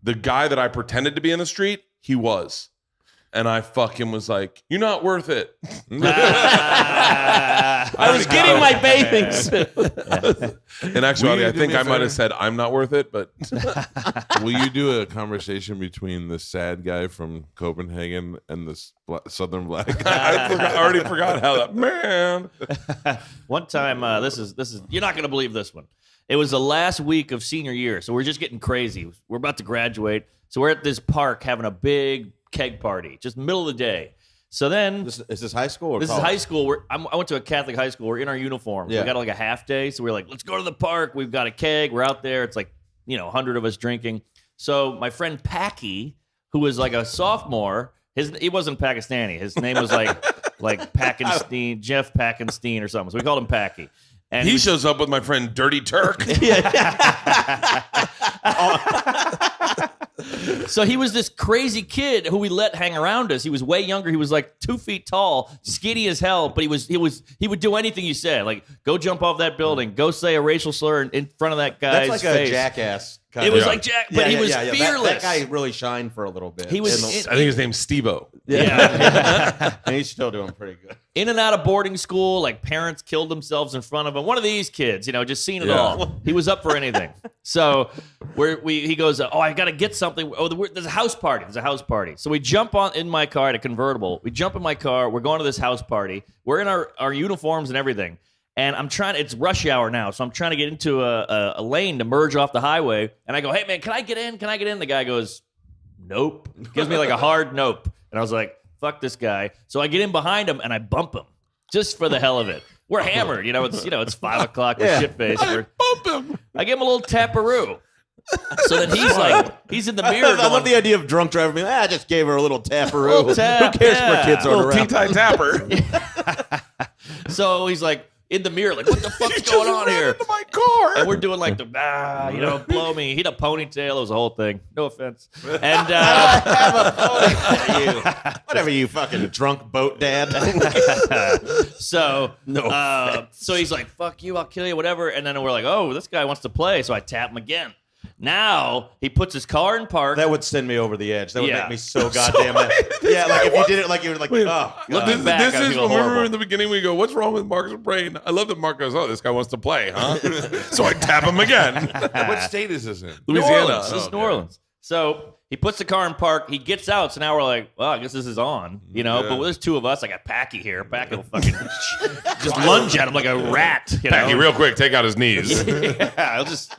S1: The guy that I pretended to be in the street, he was. And I fucking was like, "You're not worth it."
S3: I was getting my bathing suit.
S1: In actuality,
S2: Will
S1: I
S2: you do
S1: think
S2: me a
S1: I might have
S2: favor?
S1: said, "I'm not worth it," but
S2: Will you do a conversation between the sad guy from Copenhagen and the Southern black guy?
S1: I already forgot how that man.
S4: One time, this is you're not gonna believe this one. It was the last week of senior year, so we're just getting crazy. We're about to graduate, so we're at this park having a big keg party, just middle of the day. So then,
S3: Is this high school or
S4: this is
S3: college?
S4: high school. I went to a Catholic high school. We're in our uniforms.
S3: Yeah.
S4: We got like a half day, so we're like, let's go to the park. We've got a keg. We're out there. It's like 100 of us drinking. So my friend Packy, who was like a sophomore, he wasn't Pakistani. His name was like Pakenstein, Jeff Pakenstein or something. So we called him Packy. And
S1: He shows up with my friend Dirty Turk.
S4: So he was this crazy kid who we let hang around us. He was way younger. He was like 2 feet tall, skinny as hell, but he would do anything you said. Like, go jump off that building, go say a racial slur in front of that guy's
S3: That's like
S4: face.
S3: a jackass. Kind
S4: It
S3: of.
S4: was like Jack, but he was fearless.
S3: That guy really shined for a little bit.
S4: He was
S1: I think his name's Steve-O.
S4: yeah.
S3: and he's still doing pretty good.
S4: In and out of boarding school, like parents killed themselves in front of him. One of these kids, just seen it
S1: Yeah.
S4: all. He was up for anything. So he goes, oh, I got to get something. Oh, there's a house party. There's a house party. So we jump in my car at a convertible. We jump in my car. We're going to this house party. We're in our uniforms and everything. And it's rush hour now, so I'm trying to get into a lane to merge off the highway. And I go, hey, man, can I get in? Can I get in? The guy goes, nope. Gives me like a hard nope. And I was like, fuck this guy. So I get in behind him and I bump him just for the hell of it. We're hammered. It's 5 o'clock. We're shit-faced.
S1: Bump him.
S4: I give him a little taparoo. So then he's in the mirror
S3: I love
S4: going,
S3: the idea of drunk driver being I just gave her a little taparoo.
S4: Little tap,
S3: Who cares
S4: yeah.
S3: for kids
S1: Little
S3: running around?
S1: tea-tie tapper.
S4: so he's like, in the mirror, like, what the fuck's going on here?
S1: Into my car.
S4: And we're doing like blow me. He had a ponytail. It was a whole thing. No offense. And
S3: Have a pony. Whatever, you fucking drunk boat dad.
S4: so so he's like, fuck you, I'll kill you, whatever. And then we're like, oh, this guy wants to play. So I tap him again. Now he puts his car in park.
S3: That would send me over the edge. That would
S4: Yeah.
S3: make me so goddamn mad. Yeah, like if you did it like you were like, oh, God.
S4: Looking back,
S1: This
S4: I
S1: is
S4: feel
S1: when we
S4: horrible.
S1: were in the beginning. We go, "What's wrong with Mark's brain?" I love that Mark goes, "Oh, this guy wants to play, huh?" So I tap him again.
S2: What state is this in?
S4: New
S1: Louisiana.
S4: Orleans. This is New Orleans. So he puts the car in park. He gets out. So now we're like, well, I guess this is on, But there's two of us. I got Packy here. Packy will fucking just lunge at him like a rat.
S1: Packy, real quick, take out his knees.
S4: Yeah, I'll just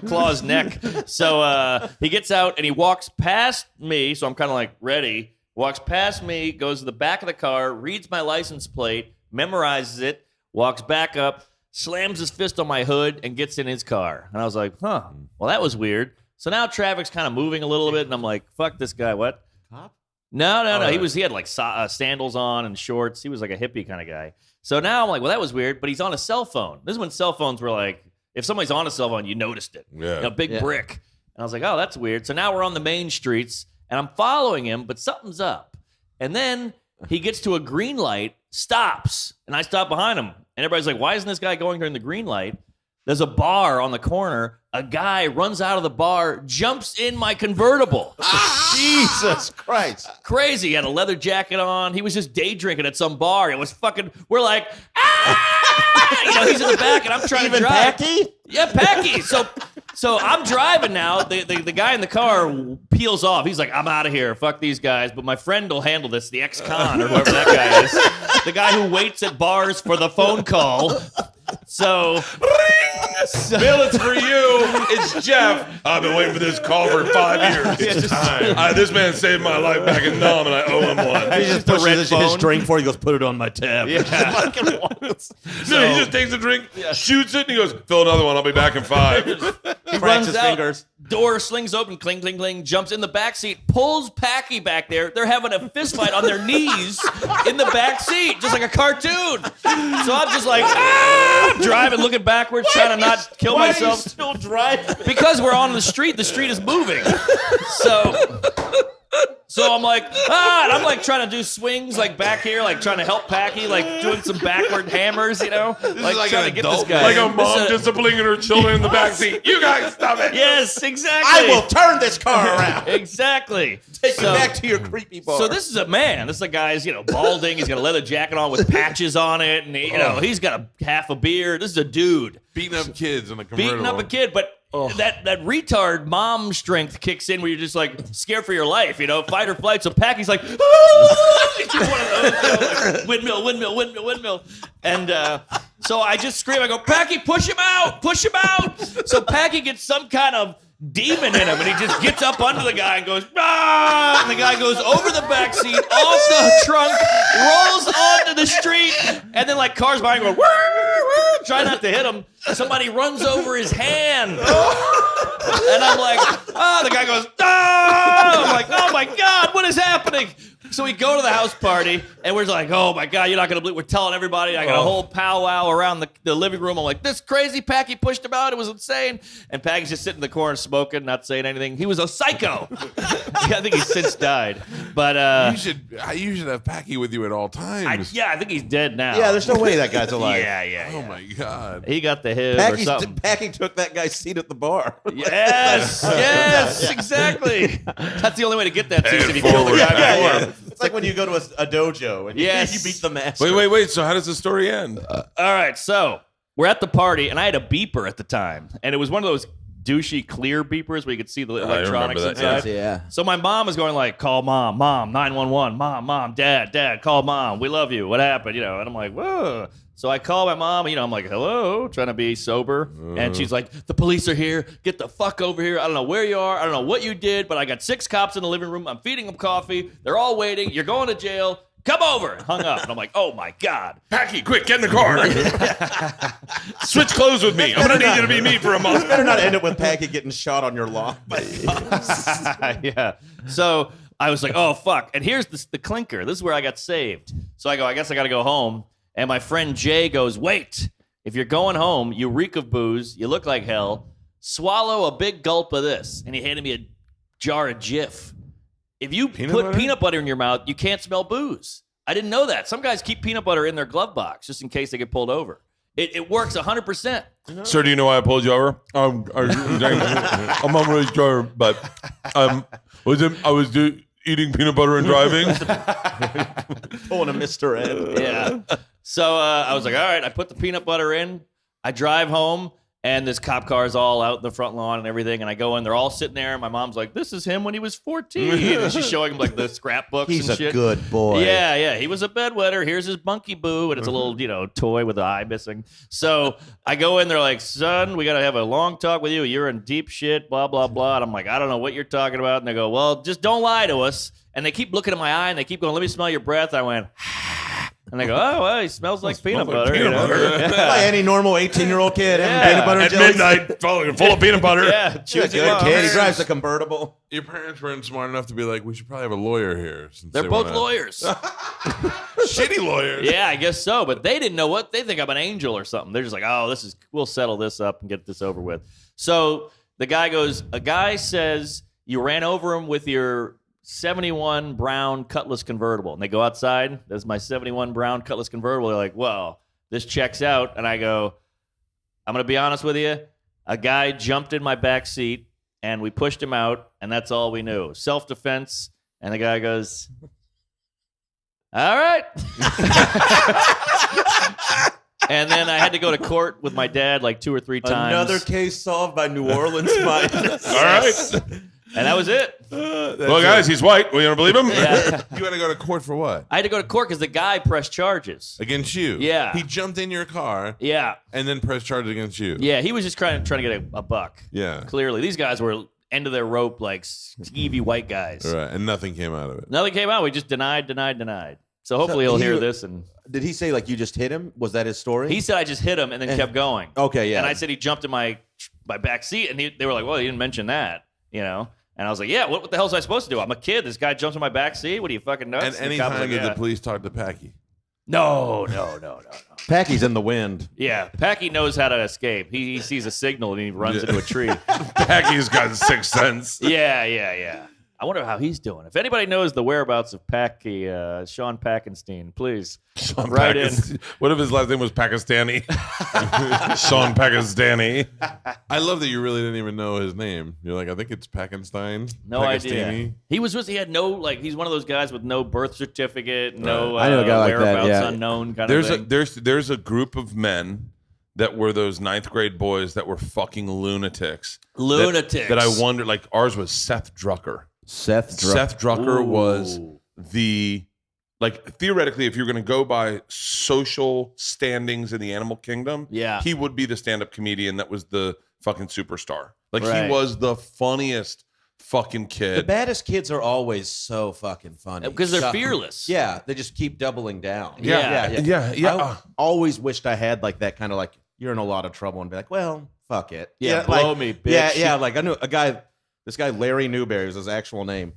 S4: claw his neck. So he gets out and he walks past me. So I'm kind of like ready. Walks past me, goes to the back of the car, reads my license plate, memorizes it, walks back up, slams his fist on my hood, and gets in his car. And I was like, huh, well, that was weird. So now traffic's kind of moving a little bit, and I'm like, fuck this guy. What?
S3: Cop?
S4: No.
S3: right.
S4: He had like sandals on and shorts. He was like a hippie kind of guy. So now I'm like, well, that was weird, but he's on a cell phone. This is when cell phones were like, if somebody's on a cell phone, you noticed it.
S2: Yeah.
S4: Big
S3: Yeah.
S4: brick. And I was like, oh, that's weird. So now we're on the main streets, and I'm following him, but something's up. And then he gets to a green light, stops, and I stop behind him. And everybody's like, why isn't this guy going during the green light? There's a bar on the corner. A guy runs out of the bar, jumps in my convertible.
S3: Jesus Christ.
S4: Crazy. He had a leather jacket on. He was just day drinking at some bar. It was fucking, we're like, he's in the back, and I'm trying to drive.
S3: Packy?
S4: Yeah, Packy. So I'm driving now. The guy in the car peels off. He's like, I'm out of here. Fuck these guys. But my friend will handle this, the ex-con or whoever that guy is. The guy who waits at bars for the phone call. So
S1: Bill, it's for you. It's Jeff. I've been waiting for this call for 5 years. It's time. This man saved my life back in Nam, and I owe him one.
S3: He just
S4: the
S3: pushes
S4: red
S3: his
S4: phone.
S3: drink for it. He goes, put it on my tab.
S1: No, he just takes a drink, shoots it, and he goes, "Fill another one. I'll be back in 5."
S4: He runs
S3: his
S4: out,
S3: fingers.
S4: door slings open, cling, cling, cling, jumps in the back seat, pulls Packy back there. They're having a fist fight on their knees in the back seat, just like a cartoon. So I'm just like, driving, looking backwards, trying to not kill myself.
S3: Still driving.
S4: Because we're on the street is moving. So So I'm like, and I'm like trying to do swings like back here, like trying to help Packy, like doing some backward hammers, you know, like trying to get this guy.
S1: Like a mom disciplining her children in the backseat. You guys stop it.
S4: Yes, exactly.
S3: I will turn this car around.
S4: Exactly.
S3: Take it back to your creepy bar.
S4: So this is a man. This is a guy's, balding. He's got a leather jacket on with patches on it, and he's got a half a beard. This is a dude
S2: Beating up kids in a convertible.
S4: beating up a kid, but that retard mom strength kicks in where you're just like scared for your life, fight or flight. So Packy's like, he's one of those, windmill, and so I just scream. I go, Packy, push him out. So Packy gets some kind of demon in him, and he just gets up under the guy and goes, ah! And the guy goes over the back seat, off the trunk, rolls onto the street, and then like cars behind going, try not to hit him. Somebody runs over his hand. And I'm like, the guy goes, I'm like, oh my God, what is happening? So we go to the house party, and we're like, oh my God, you're not going to believe. We're telling everybody. I got a whole powwow around the living room. I'm like, this crazy Packy pushed him out. It was insane. And Packy's just sitting in the corner smoking, not saying anything. He was a psycho. I think he's since died. But
S2: you should have Packy with you at all times.
S4: I think he's dead now.
S3: Yeah, there's no way that guy's alive.
S4: Yeah.
S2: Oh my God.
S4: He got the HIV or something.
S3: Packy took that guy's seat at the bar.
S4: Yes, exactly. That's the only way to get that seat if you kill the guy before.
S3: It's like when you go to a dojo and you beat the master.
S1: Wait. So how does the story end?
S4: All right, so we're at the party, and I had a beeper at the time, and it was one of those douchey clear beepers where you could see the electronics
S1: remember that,
S4: inside.
S3: Yeah.
S4: So my mom was going like, call mom, 911, mom, dad, call mom, we love you, what happened, and I'm like, whoa. So I call my mom, I'm like, hello, trying to be sober. And she's like, the police are here. Get the fuck over here. I don't know where you are. I don't know what you did, but I got 6 cops in the living room. I'm feeding them coffee. They're all waiting. You're going to jail. Come over. Hung up. And I'm like, oh my God.
S1: Packy, quick, get in the car. Switch clothes with me. I'm going to need you to be me for a month.
S3: Better not end it with Packy getting shot on your lawn.
S4: Yeah. So I was like, oh, fuck. And here's the clinker. This is where I got saved. So I go, I guess I got to go home. And my friend Jay goes, wait, if you're going home, you reek of booze, you look like hell, swallow a big gulp of this. And he handed me a jar of Jif. If you put peanut butter in your mouth, you can't smell booze. I didn't know that. Some guys keep peanut butter in their glove box just in case they get pulled over. It works 100%.
S1: Sir, do you know why I pulled you over? I'm not really sure, but I was eating peanut butter and driving.
S3: Pulling a Mr. Ed.
S4: Yeah. So I was like, all right, I put the peanut butter in. I drive home, and this cop car is all out in the front lawn and everything. And I go in, they're all sitting there. And my mom's like, this is him when he was 14. And she's showing him like the scrapbooks
S3: He's
S4: and shit.
S3: a good boy.
S4: Yeah. He was a bedwetter. Here's his monkey boo. And it's a little, toy with the eye missing. So I go in, they're like, son, we got to have a long talk with you. You're in deep shit, blah, blah, blah. And I'm like, I don't know what you're talking about. And they go, well, just don't lie to us. And they keep looking at my eye, and they keep going, let me smell your breath. I went, and they go, oh, well, he smells like peanut butter.
S3: Like any normal 18-year-old kid having peanut butter
S1: At
S3: jellies.
S1: midnight, full of peanut butter.
S4: Yeah,
S3: He's a good kid. He drives a convertible.
S2: Your parents weren't smart enough to be like, we should probably have a lawyer here. Since
S4: They're
S2: they
S4: both
S2: wanna-
S4: lawyers.
S1: Shitty lawyers.
S4: Yeah, I guess so. But they didn't know what. They think I'm an angel or something. They're just like, oh, we'll settle this up and get this over with. So the guy goes, a guy says you ran over him with your 71 brown Cutlass convertible. And they go outside. There's my 71 brown Cutlass convertible. They're like, well, this checks out. And I go, I'm going to be honest with you. A guy jumped in my back seat, and we pushed him out, and that's all we knew. Self-defense. And the guy goes, all right. And then I had to go to court with my dad like 2 or 3 times.
S3: Another case solved by New Orleans finest.
S1: All right.
S4: And that was it.
S1: Well, guys, he's white. We don't believe him?
S4: Yeah.
S2: You had to go to court for what?
S4: I had to go to court because the guy pressed charges.
S2: Against you?
S4: Yeah.
S2: He jumped in your car
S4: Yeah.
S2: and then pressed charges against you.
S4: Yeah, he was just trying to get a buck.
S2: Yeah.
S4: Clearly. These guys were end of their rope like skeevy white guys.
S2: Right. And nothing came out of it.
S4: Nothing came out. We just denied. So hopefully he'll hear this. And
S3: Did he say, like, you just hit him? Was that his story?
S4: he said I just hit him and then kept going.
S3: Okay, yeah.
S4: And I said he jumped in my back seat, and they were like, well, he didn't mention that, And I was like, yeah, what the hell was I supposed to do? I'm a kid. This guy jumps in my back seat. What are you, fucking nuts?
S2: And
S4: the cop was
S2: anytime
S4: like,
S2: did the police talk to Packy?
S4: No.
S3: Packy's in the wind.
S4: Yeah, Packy knows how to escape. He sees a signal and he runs into a tree.
S1: Packy's got 6 cents.
S4: Yeah. I wonder how he's doing. If anybody knows the whereabouts of Packy, Sean Packenstein, please write in.
S1: What if his last name was Pakistani? Sean Pakistani.
S2: I love that you really didn't even know his name. You're like, I think it's Packenstein.
S4: No idea. He had no, like, he's one of those guys with no birth certificate, no
S5: I know a guy like that,
S4: whereabouts
S5: yeah.
S4: unknown kind of thing.
S1: There's a group of men that were those 9th grade boys that were fucking lunatics. That I wonder, like, ours was Seth Drucker. Seth Drucker was the, like, theoretically, if you're going to go by social standings in the animal kingdom, he would be the stand-up comedian that was the fucking superstar. Like, he was the funniest fucking kid.
S3: The baddest kids are always so fucking funny.
S4: Because they're fearless.
S3: Yeah, they just keep doubling down.
S1: Yeah.
S3: I always wished I had, like, that kind of, like, you're in a lot of trouble and be like, well, fuck it.
S4: Blow me, bitch.
S3: Yeah, like, I knew a guy, this guy, Larry Newberry was his actual name.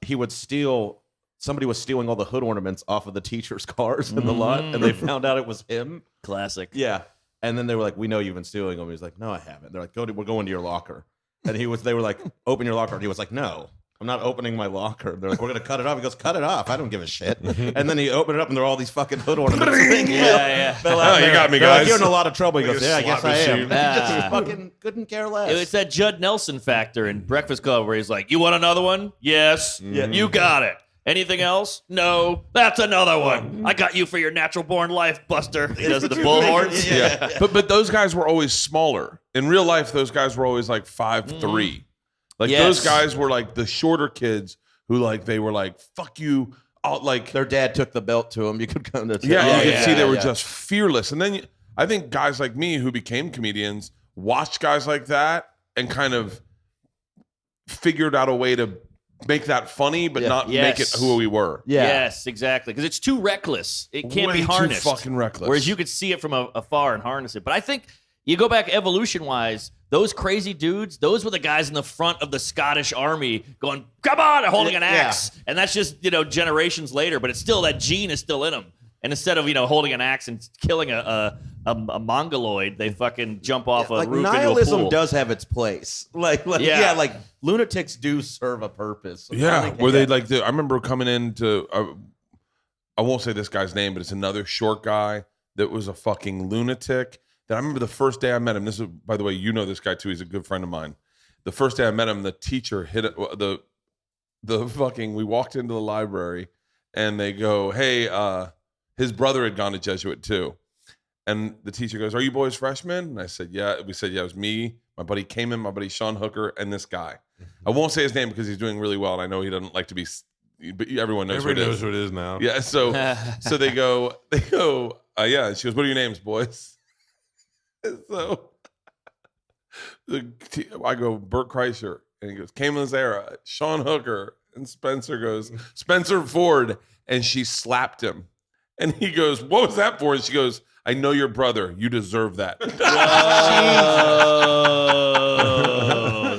S3: He would somebody was stealing all the hood ornaments off of the teachers' cars in the lot, and they found out it was him.
S4: Classic.
S3: Yeah. And then they were like, we know you've been stealing them. He was like, no, I haven't. They're like, we're going to your locker. And they were like, open your locker. And he was like, no, I'm not opening my locker. They're like, we're going to cut it off. He goes, cut it off. I don't give a shit. And then he opened it up, and there were all these fucking hood ornaments. Fell out
S1: you
S3: there.
S1: got me,
S3: They're
S1: guys.
S3: like, you're in a lot of trouble. He
S1: Like
S3: goes,
S1: a
S3: yeah, I guess
S1: slot
S3: I am.
S1: machine.
S3: He just fucking couldn't care less.
S4: It's that Judd Nelson factor in Breakfast Club where he's like, you want another one? Yes. You got it. Anything else? No. That's another one. I got you for your natural born life, Buster. He does the bullhorns.
S1: Yeah. But those guys were always smaller. In real life, those guys were always like 5'3". Like those guys were like the shorter kids who, like, they were like, fuck you. Like,
S3: their dad took the belt to him. You could kind of
S1: you could see they were just fearless. And then I think guys like me who became comedians watched guys like that and kind of figured out a way to make that funny, but not make it who we were.
S4: Yes, exactly. Because it's too reckless. It can't be
S1: Way
S4: harnessed.
S1: too fucking reckless.
S4: Whereas you could see it from afar and harness it. But I think you go back evolution-wise, those crazy dudes, those were the guys in the front of the Scottish army going, come on, and holding an axe. And that's just, generations later, but it's still, that gene is still in them. And instead of, holding an axe and killing a mongoloid, they fucking jump off a roof into a
S3: nihilism
S4: pool.
S3: does have its place. Like lunatics do serve a purpose.
S1: Yeah, where they like, I remember coming into, I won't say this guy's name, but it's another short guy that was a fucking lunatic. That I remember the first day I met him. This is, by the way, you know this guy too. He's a good friend of mine. The first day I met him, the teacher hit it. We walked into the library, and they go, "Hey, his brother had gone to Jesuit too." And the teacher goes, "Are you boys freshmen?" And I said, "Yeah." We said, "Yeah." It was me, my buddy Cayman, my buddy Sean Hooker, and this guy. I won't say his name because he's doing really well, and I know he doesn't like to be. But everyone knows who it is
S2: now.
S1: Yeah. So they go. Yeah. And she goes, "What are your names, boys?" So I go, Bert Kreischer, and he goes, Cayman Zara, Sean Hooker, and Spencer goes, Spencer Ford, and she slapped him. And he goes, what was that for? And she goes, I know your brother. You deserve that.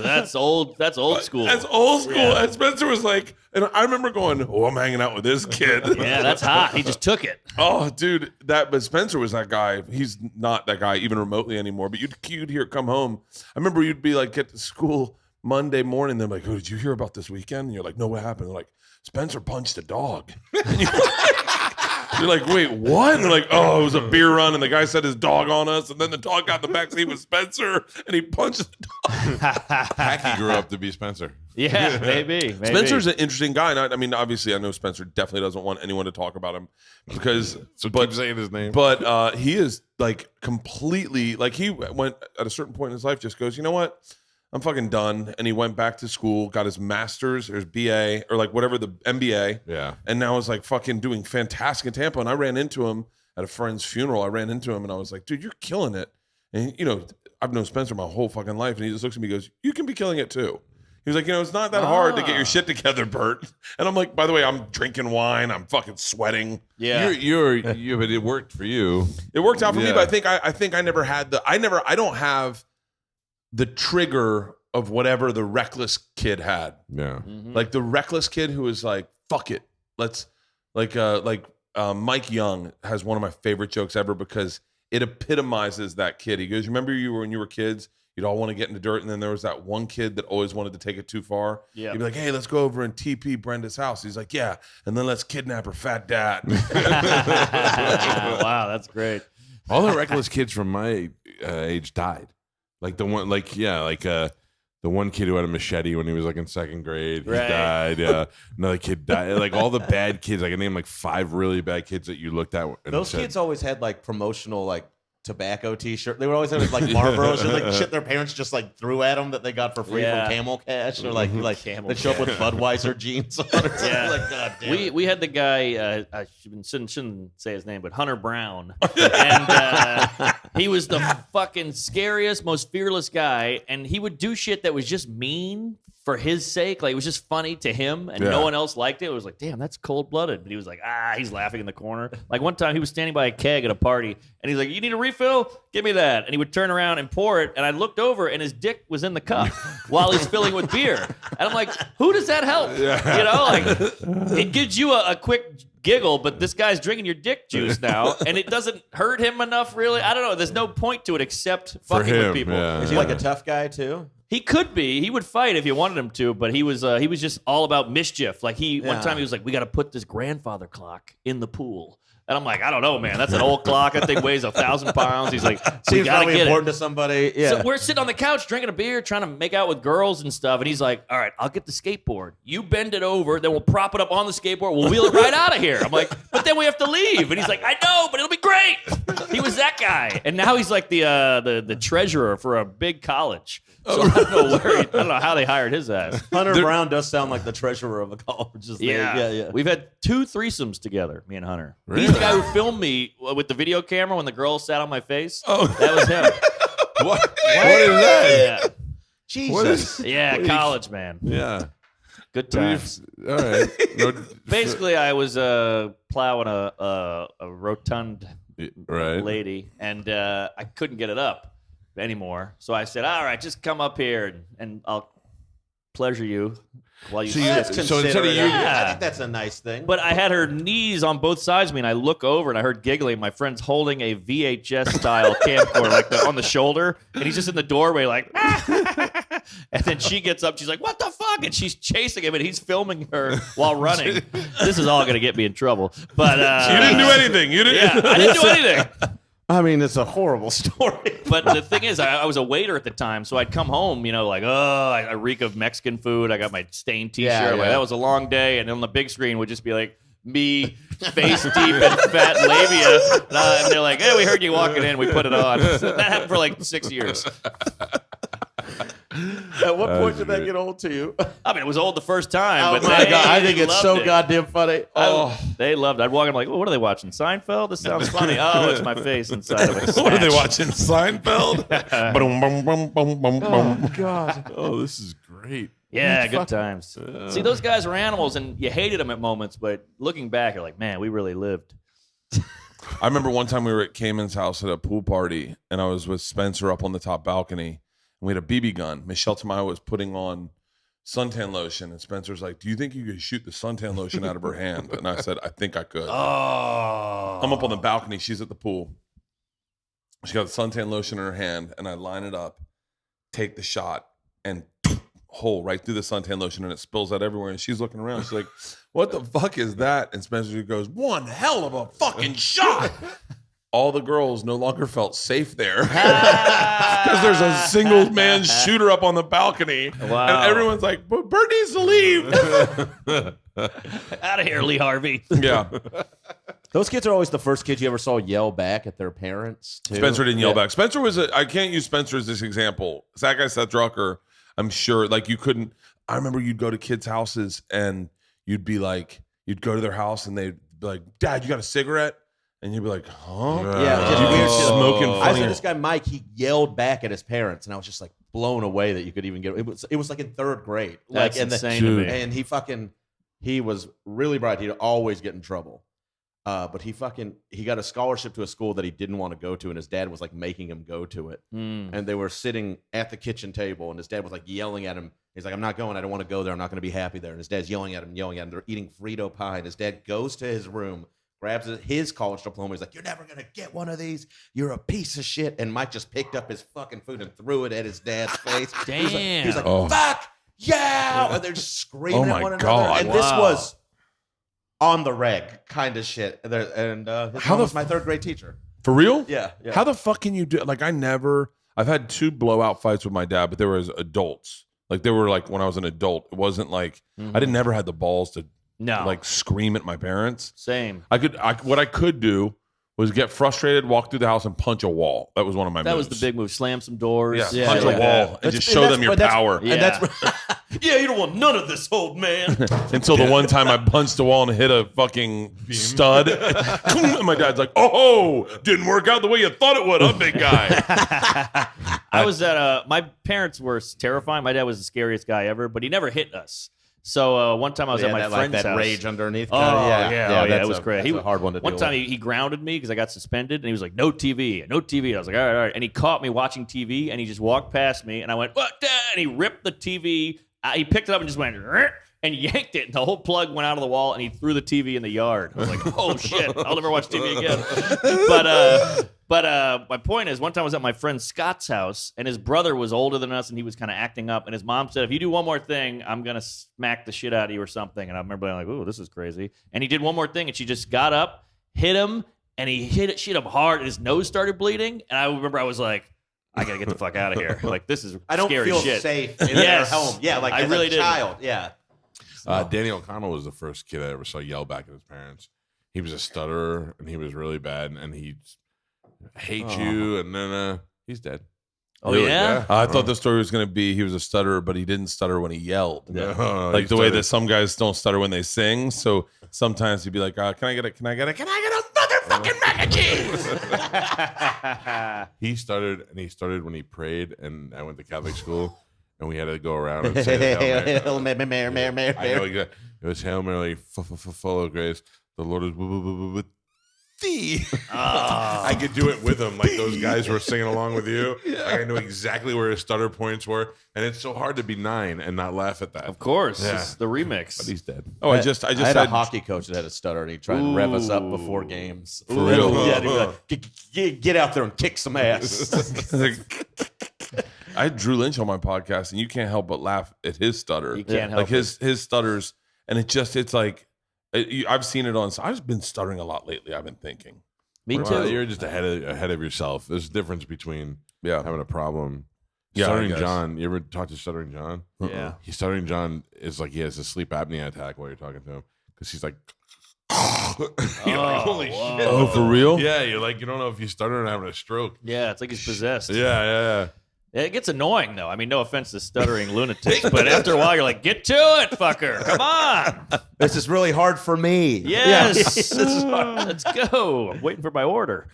S4: That's old school.
S1: That's old school. Yeah. And Spencer was like, and I remember going, oh, I'm hanging out with this kid.
S4: Yeah, that's hot. He just took it.
S1: Oh, dude, but Spencer was that guy. He's not that guy even remotely anymore. But you'd hear come home. I remember you'd be like, get to school Monday morning. They're like, oh, did you hear about this weekend? And you're like, no, what happened? They're like, Spencer punched a dog. And you're like, wait, what? And they're like, oh, it was a beer run, and the guy set his dog on us, and then the dog got in the backseat with Spencer, and he punched the dog.
S2: Packy grew up to be Spencer.
S4: Yeah, maybe.
S1: Spencer's an interesting guy. And I mean, obviously, I know Spencer definitely doesn't want anyone to talk about him because,
S2: keep saying his name.
S1: But he is like completely, like he went at a certain point in his life, just goes, you know what? I'm fucking done. And he went back to school, got his master's or his BA or like whatever, the MBA.
S2: Yeah.
S1: And now is like fucking doing fantastic in Tampa. And I ran into him at a friend's funeral. I ran into him and I was like, dude, you're killing it. And, I've known Spencer my whole fucking life. And he just looks at me and goes, you can be killing it too. He was like, it's not that hard to get your shit together, Bert. And I'm like, by the way, I'm drinking wine. I'm fucking sweating.
S4: Yeah.
S2: But it worked for you.
S1: It worked out for me, but I think I never had I don't have the trigger of whatever the reckless kid had.
S2: Yeah.
S4: Mm-hmm.
S1: Like the reckless kid who was like, fuck it. Let's Mike Young has one of my favorite jokes ever because it epitomizes that kid. He goes, remember when you were kids, You'd all want to get in the dirt, and then there was that one kid that always wanted to take it too far.
S4: Yeah.
S1: You'd be like, hey, let's go over and TP Brenda's house. He's like, yeah, and then let's kidnap her fat dad.
S4: Wow, that's great.
S2: All the reckless kids from my age died. Like the one, the one kid who had a machete when he was like in second grade, he died. Another kid died. Like all the bad kids, I can name like 5 really bad kids that you looked at. And
S3: Those kids always had like promotional like tobacco T-shirt. They would always have like Marlboros or like shit their parents just like threw at them that they got for free from Camel Cash or like
S4: Camel
S3: they show up with Budweiser jeans on or something. Like, God damn.
S4: We had the guy, I shouldn't say his name, but Hunter Brown. And he was the fucking scariest, most fearless guy. And he would do shit that was just mean for his sake. Like, it was just funny to him, and no one else liked it. It was like, damn, that's cold-blooded. But he was like, he's laughing in the corner. Like, one time he was standing by a keg at a party, and he's like, you need a refill? Give me that. And he would turn around and pour it, and I looked over, and his dick was in the cup while he's filling with beer. And I'm like, who does that help? You know, like, it gives you a quick giggle, but this guy's drinking your dick juice now, and it doesn't hurt him enough, really. I don't know. There's no point to it except fucking with people.
S2: Yeah.
S3: Is he like a tough guy too?
S4: He could be. He would fight if you wanted him to, but he was just all about mischief. Like one time he was like, "We got to put this grandfather clock in the pool," and I'm like, "I don't know, man. That's an old clock. That thing weighs 1,000 pounds." He's like, "We
S3: Seems
S4: got to
S3: probably
S4: get
S3: important
S4: it."
S3: to somebody. Yeah.
S4: So we're sitting on the couch drinking a beer, trying to make out with girls and stuff, and he's like, "All right, I'll get the skateboard. You bend it over, then we'll prop it up on the skateboard. We'll wheel it right out of here." I'm like, "But then we have to leave," and he's like, "I know, but it'll be great." He was that guy, and now he's like the treasurer for a big college. So I don't know how they hired his ass.
S3: Hunter Brown does sound like the treasurer of the college.
S4: Yeah. We've had 2 threesomes together, me and Hunter.
S2: Really?
S4: He's the guy who filmed me with the video camera when the girl sat on my face. Oh, that was him.
S2: What is that?
S4: Yeah,
S3: Jesus.
S4: yeah, college man.
S2: Yeah.
S4: Good times.
S2: All right. No,
S4: Basically, I was plowing a rotund lady, and I couldn't get it up anymore. So I said, "All right, just come up here, and I'll pleasure you while you."
S2: So
S3: That's
S2: so instead of
S3: considerate.
S2: you,
S3: I think that's a nice thing.
S4: But I had her knees on both sides of me, and I look over, and I heard giggling. My friend's holding a VHS-style camcorder, like on the shoulder, and he's just in the doorway, like, and then she gets up. She's like, "What the fuck?" And she's chasing him, and he's filming her while running. This is all going to get me in trouble. But
S1: You didn't do anything. You didn't.
S4: Yeah, I didn't do anything.
S3: I mean, it's a horrible story.
S4: But the thing is, I was a waiter at the time, so I'd come home, you know, like, I reek of Mexican food. I got my stained T-shirt.
S3: Yeah,
S4: Like,
S3: yeah.
S4: that was a long day, and on the big screen would just be like me, face deep in fat labia, and they're like, "Hey, we heard you walking in. We put it on." So that happened for like 6 years.
S3: At what point did that get old to you?
S4: I mean, it was old the first time,
S3: Oh
S4: but
S3: my
S4: they
S3: God. I think it's
S4: loved
S3: so
S4: it.
S3: goddamn funny.
S4: They loved it. I'd walk in like, "Oh, what are they watching? Seinfeld? This sounds funny." Oh, it's my face inside of a
S1: What are they
S4: snatch.
S1: watching? Seinfeld? Boom, boom, boom, boom, boom, boom.
S3: God.
S2: oh, this is great.
S4: Yeah, good times. See, those guys were animals, and you hated them at moments, but looking back, you're like, man, we really lived.
S1: I remember one time we were at Cayman's house at a pool party, and I was with Spencer up on the top balcony, and we had a BB gun. Michelle Tamayo was putting on suntan lotion, and Spencer's like, "Do you think you could shoot the suntan lotion out of her hand?" And I said, "I think I could."
S4: Oh.
S1: I'm up on the balcony. She's at the pool. She got the suntan lotion in her hand, and I line it up, take the shot, and hole right through the suntan lotion, and it spills out everywhere. And she's looking around. She's like, "What the fuck is that?" And Spencer goes, "One hell of a fucking shot." All the girls no longer felt safe there because there's a single man shooter up on the balcony.
S4: Wow.
S1: And everyone's like, "But Bert needs to leave."
S4: Out of here, Lee Harvey.
S1: Yeah.
S3: Those kids are always the first kids you ever saw yell back at their parents, too.
S1: Spencer didn't yell back. Spencer was I can't use Spencer as this example. That guy, Seth Drucker, I'm sure, like, you couldn't. I remember you'd go to kids' houses and you'd be like, you'd go to their house and they'd be like, "Dad, you got a cigarette?" And you'd be like, "Huh?"
S3: Yeah, just
S1: You
S3: weird
S1: keep
S3: shit.
S1: smoking
S3: I
S1: funny.
S3: saw this guy, Mike, he yelled back at his parents, and I was just like blown away that you could even get it was like in 3rd grade.
S4: That's
S3: like,
S4: insane to me.
S3: And he was really bright. He'd always get in trouble. But he got a scholarship to a school that he didn't want to go to, and his dad was like making him go to it. And they were sitting at the kitchen table, and his dad was like yelling at him. He's like, "I'm not going. I don't want to go there. I'm not going to be happy there." And his dad's yelling at him. They're eating Frito pie, and his dad goes to his room, grabs his college diploma. He's like, "You're never gonna get one of these. You're a piece of shit." And Mike just picked up his fucking food and threw it at his dad's face.
S4: Damn.
S3: He was like,
S1: Oh.
S3: "Fuck yeah!" And they're just screaming
S1: Oh
S3: at
S1: my
S3: one
S1: God.
S3: another. And this
S4: Wow.
S3: was on the reg kind of shit. And his
S1: How
S3: mom
S1: the
S3: was my third grade teacher.
S1: For real?
S3: Yeah.
S1: How the fuck can you do? Like, I've had 2 blowout fights with my dad, but they were as adults. Like, they were like when I was an adult. It wasn't like I didn't never had the balls to
S4: No.
S1: like scream at my parents.
S4: Same.
S1: What I could do was get frustrated, walk through the house, and punch a wall. That was one of my
S4: That
S1: moves.
S4: was the big move. Slam some doors.
S1: Yeah,
S3: Yeah,
S1: punch
S3: yeah.
S1: a wall and just show them your power.
S4: Yeah.
S3: And that's yeah, you don't want none of this, old man.
S1: Until the one time I punched a wall and hit a fucking stud. And my dad's like, "Oh, didn't work out the way you thought it would, huh, big guy?"
S4: I was at my parents were terrifying. My dad was the scariest guy ever, but he never hit us. So one time I was at my friend's
S3: that
S4: house.
S3: rage underneath.
S4: Oh, yeah. Oh, yeah,
S3: that's
S4: it was great.
S3: That's a hard one to
S4: One
S3: deal
S4: time
S3: with.
S4: he grounded me because I got suspended, and he was like, "No TV, no TV." I was like, "All right, all right." And he caught me watching TV, and he just walked past me, and I went, "What?" Dad?" And he ripped the TV. He picked it up and just went, "Rrr," and yanked it, and the whole plug went out of the wall, and he threw the TV in the yard. I was like, "Oh shit, I'll never watch TV again." But my point is, one time I was at my friend Scott's house, and his brother was older than us, and he was kind of acting up. And his mom said, "If you do one more thing, I'm gonna smack the shit out of you or something." And I remember being like, "Ooh, this is crazy." And he did one more thing, and she just got up, hit him, and he hit him hard, and his nose started bleeding. And I remember I was like, "I gotta get the fuck out of here! Like, this is
S3: I don't
S4: scary
S3: feel
S4: shit."
S3: safe in
S4: Yes.
S3: their home. Yeah, like
S4: I
S3: as
S4: really
S3: a
S4: didn't.
S3: child. Yeah.
S2: Danny O'Connell was the first kid I ever saw yell back at his parents. He was a stutterer and he was really bad and he hate you and then he's dead.
S4: Oh, yeah?
S1: I thought the story was going to be he was a stutterer, but he didn't stutter when he yelled.
S2: No,
S1: Like
S2: he
S1: the way
S2: stuttered.
S1: that some guys don't stutter when they sing. So sometimes he'd be like, "Can I get a motherfucking mac and cheese?"
S2: He started when he prayed, and I went to Catholic school, and we had to go around and say the Hail Mary.
S3: Hail Mary.
S2: I know exactly. It was Hail Mary, full of grace. The Lord is with thee. I could do it with him, like those guys who were singing along with you. Like I knew exactly where his stutter points were, and it's so hard to be 9 and not laugh at that.
S4: Of course,
S2: Yeah.
S4: it's the remix.
S2: But he's dead.
S1: Oh, I just
S3: I had a hockey coach that had a stutter, and he tried to rev us up before games.
S1: For real?
S3: Yeah, he'd be like, get out there and kick some ass.
S1: I had Drew Lynch on my podcast, and you can't help but laugh at his stutter.
S4: You can't
S1: like
S4: help
S1: his stutters, and it's like I've seen it on. I've been stuttering a lot lately. I've been thinking.
S4: Me
S2: Well,
S4: too.
S2: you're just ahead of yourself. There's a difference between
S1: Yeah.
S2: having a problem.
S1: Yeah, I
S2: Stuttering
S1: guess.
S2: John. You ever talk to Stuttering John?
S4: Yeah.
S2: Stuttering John is like he has a sleep apnea attack while you're talking to him because he's like, you're like, holy
S4: whoa.
S2: shit.
S1: Oh, for real?
S2: Yeah, you're like, you don't know if he's stuttering or having a stroke.
S4: Yeah, it's like he's possessed.
S2: Yeah.
S4: It gets annoying, though. I mean, no offense to stuttering lunatics, but after a while, you're like, "Get to it, fucker! Come on!"
S3: This is really hard for me.
S4: Yes, let's go. I'm waiting for my order.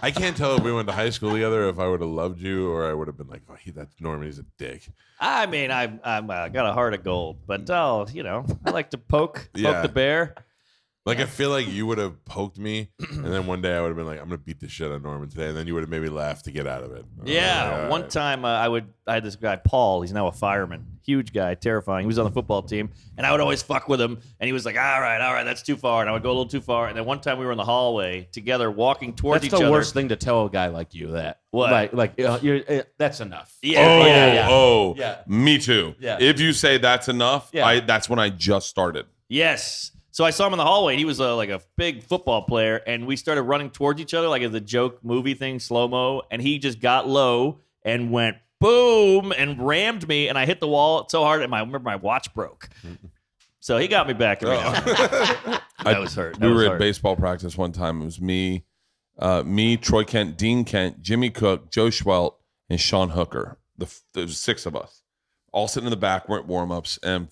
S2: I can't tell if we went to high school together, if I would have loved you, or I would have been like, oh, that's Norman. He's a dick.
S4: I mean, I'm got a heart of gold, but I like to poke
S2: Yeah.
S4: the bear.
S2: Like, I feel like you would have poked me, and then one day I would have been like, I'm going to beat the shit out of Norman today, and then you would have made me laugh to get out of it.
S4: Yeah, one time I had this guy Paul. He's now a fireman, huge guy, terrifying. He was on the football team, and I would always fuck with him. And he was like, "All right, that's too far." And I would go a little too far. And then one time we were in the hallway together, walking towards
S3: That's
S4: each
S3: the
S4: other.
S3: worst thing to tell a guy like you. That
S4: What?
S3: that's enough.
S4: Yeah,
S3: Yeah.
S1: Me too.
S3: Yeah.
S1: If you say that's enough,
S3: Yeah.
S1: that's when I just started.
S4: Yes. So I saw him in the hallway. And he was like a big football player, and we started running towards each other like as a joke movie thing, slow mo. And he just got low and went boom and rammed me, and I hit the wall so hard, and I remember my watch broke. So he got me back. Every now and then. That was hurt. That
S1: We
S4: was
S1: were at
S4: hard.
S1: baseball practice one time. It was me, Troy Kent, Dean Kent, Jimmy Cook, Joe Schwelt, and Sean Hooker. There was 6 of us, all sitting in the back. We're at warm-ups, and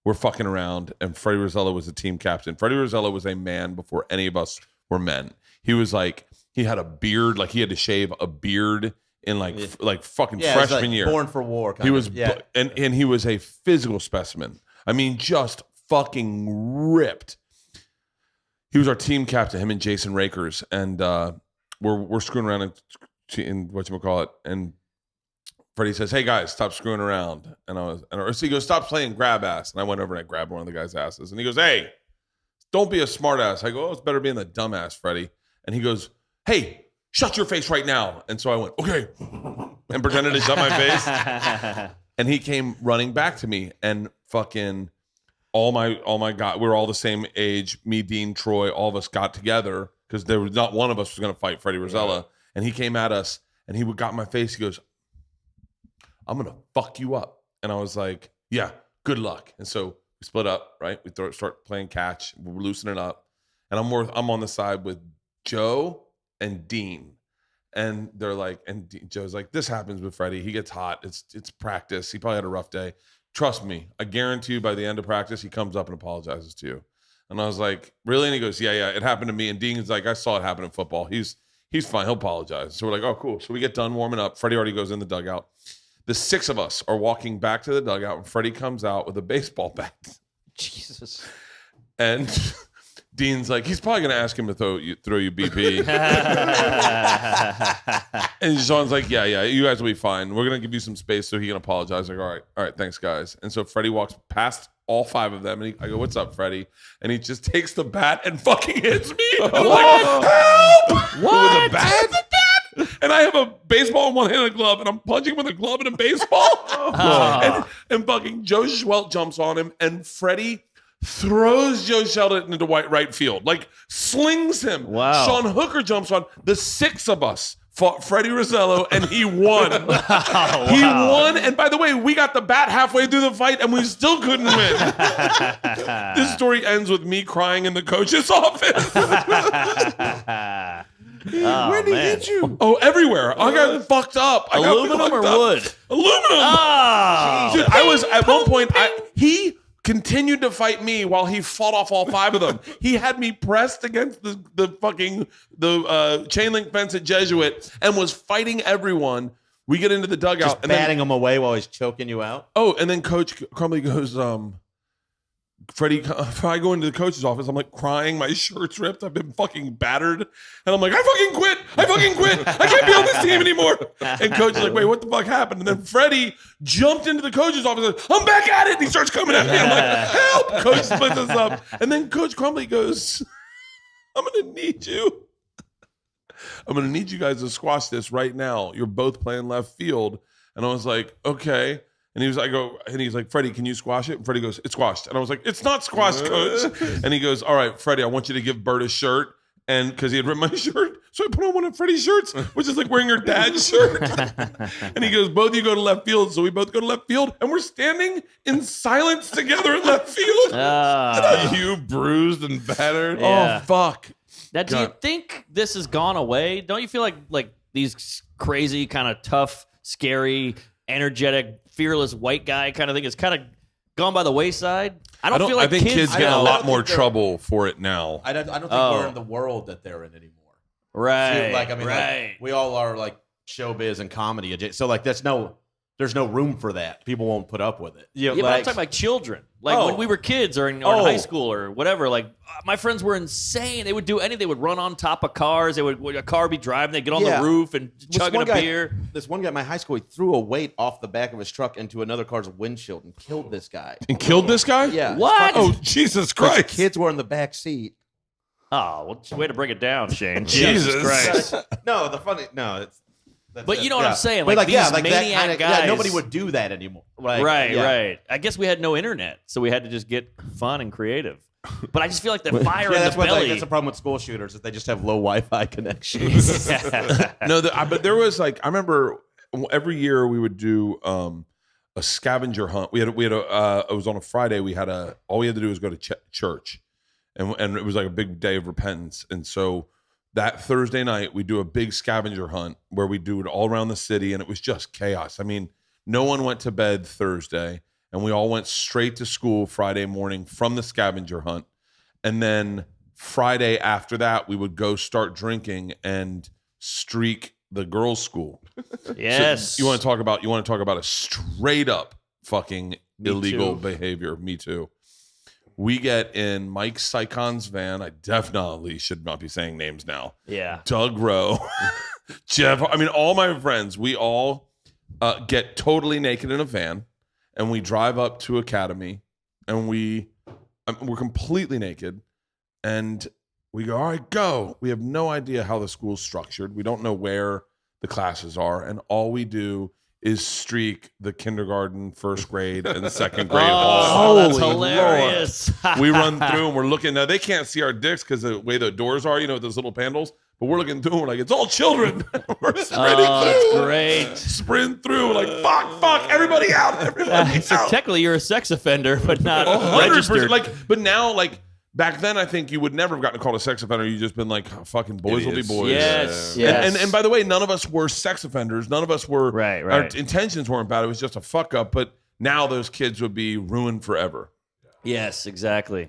S1: we're fucking around. And Freddie Rosello was the team captain. Freddie Rosello was a man before any of us were men. He was like, he had a beard, like he had to shave a beard in like fucking
S3: Yeah, it's
S1: freshman
S3: like
S1: year.
S3: Born for war.
S1: He was,
S3: Yeah.
S1: and he was a physical specimen. I mean, just fucking ripped. He was our team captain, him and Jason Rakers, and we're screwing around in whatchamacallit, and Freddie says, "Hey guys, stop screwing around." And so he goes, "Stop playing grab ass." And I went over and I grabbed one of the guy's asses, and he goes, "Hey, don't be a smart ass. I go, oh, it's better being the dumbass, Freddie. And he goes, hey, shut your face right now. And so I went, okay, and pretended to shut my face. And he came running back to me, and fucking all my God, we were all the same age. Me, Dean, Troy, all of us got together because there was not one of us was going to fight Freddie Rosella. Yeah. And he came at us, and he got in my face. He goes, I'm going to fuck you up. And I was like, yeah, good luck. And so we split up, right? We start playing catch. We're loosening up. And I'm on the side with Joe and Dean. And they're like, and Joe's like, this happens with Freddie. He gets hot. It's practice. He probably had a rough day. Trust me. I guarantee you by the end of practice, he comes up and apologizes to you. And I was like, really? And he goes, yeah, it happened to me. And Dean's like, I saw it happen in football. He's fine. He'll apologize. So we're like, oh, cool. So we get done warming up. Freddie already goes in the dugout. The 6 of us are walking back to the dugout, and Freddie comes out with a baseball bat.
S4: Jesus.
S1: And Dean's like, he's probably going to ask him to throw you BP. And Sean's like, yeah, you guys will be fine. We're going to give you some space so he can apologize. Like, all right, thanks, guys. And so Freddie walks past all 5 of them, and I go, what's up, Freddie? And he just takes the bat and fucking hits me. And I'm like, help!
S4: What?
S1: With a bat? And I have a baseball in one hand and a glove, and I'm punching with a glove and a baseball. And fucking Joe Schwelt jumps on him, and Freddie throws Joe Sheldon into right field, like slings him.
S4: Wow.
S1: Sean Hooker jumps on. The 6 of us fought Freddie Rosello, and he won.
S4: Wow.
S1: He won. And by the way, we got the bat halfway through the fight, and we still couldn't win. This story ends with me crying in the coach's office.
S2: Where did he hit you?
S1: Oh, everywhere. I got fucked up.
S4: Aluminum or wood?
S1: Aluminum.
S4: Oh.
S1: Dude, I was at one point. He continued to fight me while he fought off all 5 of them. He had me pressed against the chain link fence at Jesuit and was fighting everyone. We get into the dugout,
S3: Just
S1: and
S3: batting him away while he's choking you out.
S1: Oh, and then Coach Crumbly goes, Freddie, if I go into the coach's office, I'm like crying. My shirt's ripped. I've been fucking battered. And I'm like, I fucking quit. I can't be on this team anymore. And coach is like, wait, what the fuck happened? And then Freddie jumped into the coach's office and I'm back at it. And he starts coming at me. I'm like, help. Coach splits us up. And then Coach Crumbly goes, I'm going to need you. I'm going to need you guys to squash this right now. You're both playing left field. And I was like, okay. And he's like, Freddie, can you squash it? And Freddie goes, it's squashed. And I was like, it's not squashed, coach. And he goes, all right, Freddie, I want you to give Bert a shirt. And because he had ripped my shirt. So I put on one of Freddie's shirts, which is like wearing your dad's shirt. And he goes, both of you go to left field. So we both go to left field. And we're standing in silence together in left field.
S2: You bruised and battered.
S4: Yeah.
S1: Oh, fuck.
S4: Now, do you think this has gone away? Don't you feel like these crazy, kind of tough, scary, energetic, fearless white guy kind of thing is kind of gone by the wayside? I don't feel like
S1: I think kids get in a lot more trouble for it now.
S3: I don't think we're in the world that they're in anymore.
S4: Right.
S3: Like, we all are like showbiz and comedy. So like there's no room for that. People won't put up with it.
S4: Yeah, but I'm talking about children. Like when we were kids or in high school or whatever, like my friends were insane. They would do anything. They would run on top of cars. A car be driving. They'd get on the roof and chugging a beer.
S3: This one guy at my high school, he threw a weight off the back of his truck into another car's windshield and killed this guy.
S1: And killed this guy?
S3: Yeah.
S4: What?
S1: Oh, Jesus Christ.
S3: Kids were in the back seat.
S4: Oh, well, way to break it down, Shane.
S1: Jesus
S4: Christ.
S3: But
S4: you know what I'm saying?
S3: But
S4: like these maniac
S3: that kind of,
S4: guys.
S3: nobody would do that anymore. Like,
S4: Right. I guess we had no internet, so we had to just get fun and creative. But I just feel like the fire in the belly.
S3: That's the problem with school shooters, is they just have low Wi-Fi connections.
S1: But there was like, I remember every year we would do a scavenger hunt. It was on a Friday. All we had to do was go to church, and it was like a big day of repentance. And so that Thursday night, we do a big scavenger hunt where we do it all around the city, and it was just chaos. I mean, no one went to bed Thursday, and we all went straight to school Friday morning from the scavenger hunt. And then Friday after that, we would go start drinking and streak the girls' school.
S4: Yes.
S1: So you want to talk about a straight up fucking illegal behavior. Me too. We get in Mike Sycon's van. I definitely should not be saying names now.
S4: Yeah.
S1: Doug Rowe, Jeff. I mean, all my friends, we all get totally naked in a van, and we drive up to Academy, and we're completely naked, And we go, all right, go. We have no idea how the school's structured. We don't know where the classes are. And all we do is streak the kindergarten, first grade, and second grade halls.
S4: that's
S1: Holy
S4: hilarious.
S1: Lord. We run through and we're looking. Now, they can't see our dicks because the way the doors are, those little panels. But we're looking through and we're like, it's all children. We're sprinting
S4: That's
S1: through.
S4: great.
S1: Sprint through. Like, fuck, everybody out. Everybody
S4: So
S1: out.
S4: technically, you're a sex offender, but not
S1: 100%.
S4: registered.
S1: But now, back then, I think you would never have gotten called a sex offender. You just been like, oh, fucking boys will be
S2: Idiots.
S1: boys.
S4: Yes.
S1: And by the way, none of us were sex offenders. None of us were.
S4: Right.
S1: Our intentions weren't bad. It was just a fuck up. But now those kids would be ruined forever.
S4: Yes, exactly.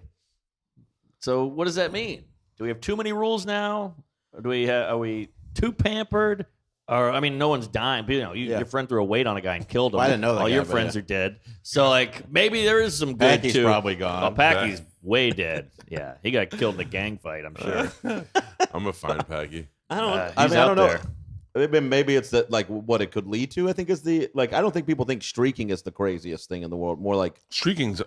S4: So what does that mean? Do we have too many rules now? Or are we too pampered? Or I mean, no one's dying. But, your friend threw a weight on a guy and killed him.
S3: Well, I didn't know that
S4: All
S3: guy,
S4: your
S3: but
S4: friends are dead. So maybe there is some good
S3: Packy's
S4: too.
S3: probably gone.
S4: Oh, Packy's way dead. Yeah, he got killed in a gang fight. I'm sure.
S2: I'm a fine Packy.
S3: I don't.
S4: He's
S3: I
S4: out
S3: don't know.
S4: there.
S3: Maybe it's that what it could lead to. I think is I don't think people think streaking is the craziest thing in the world. More like
S1: Streaking's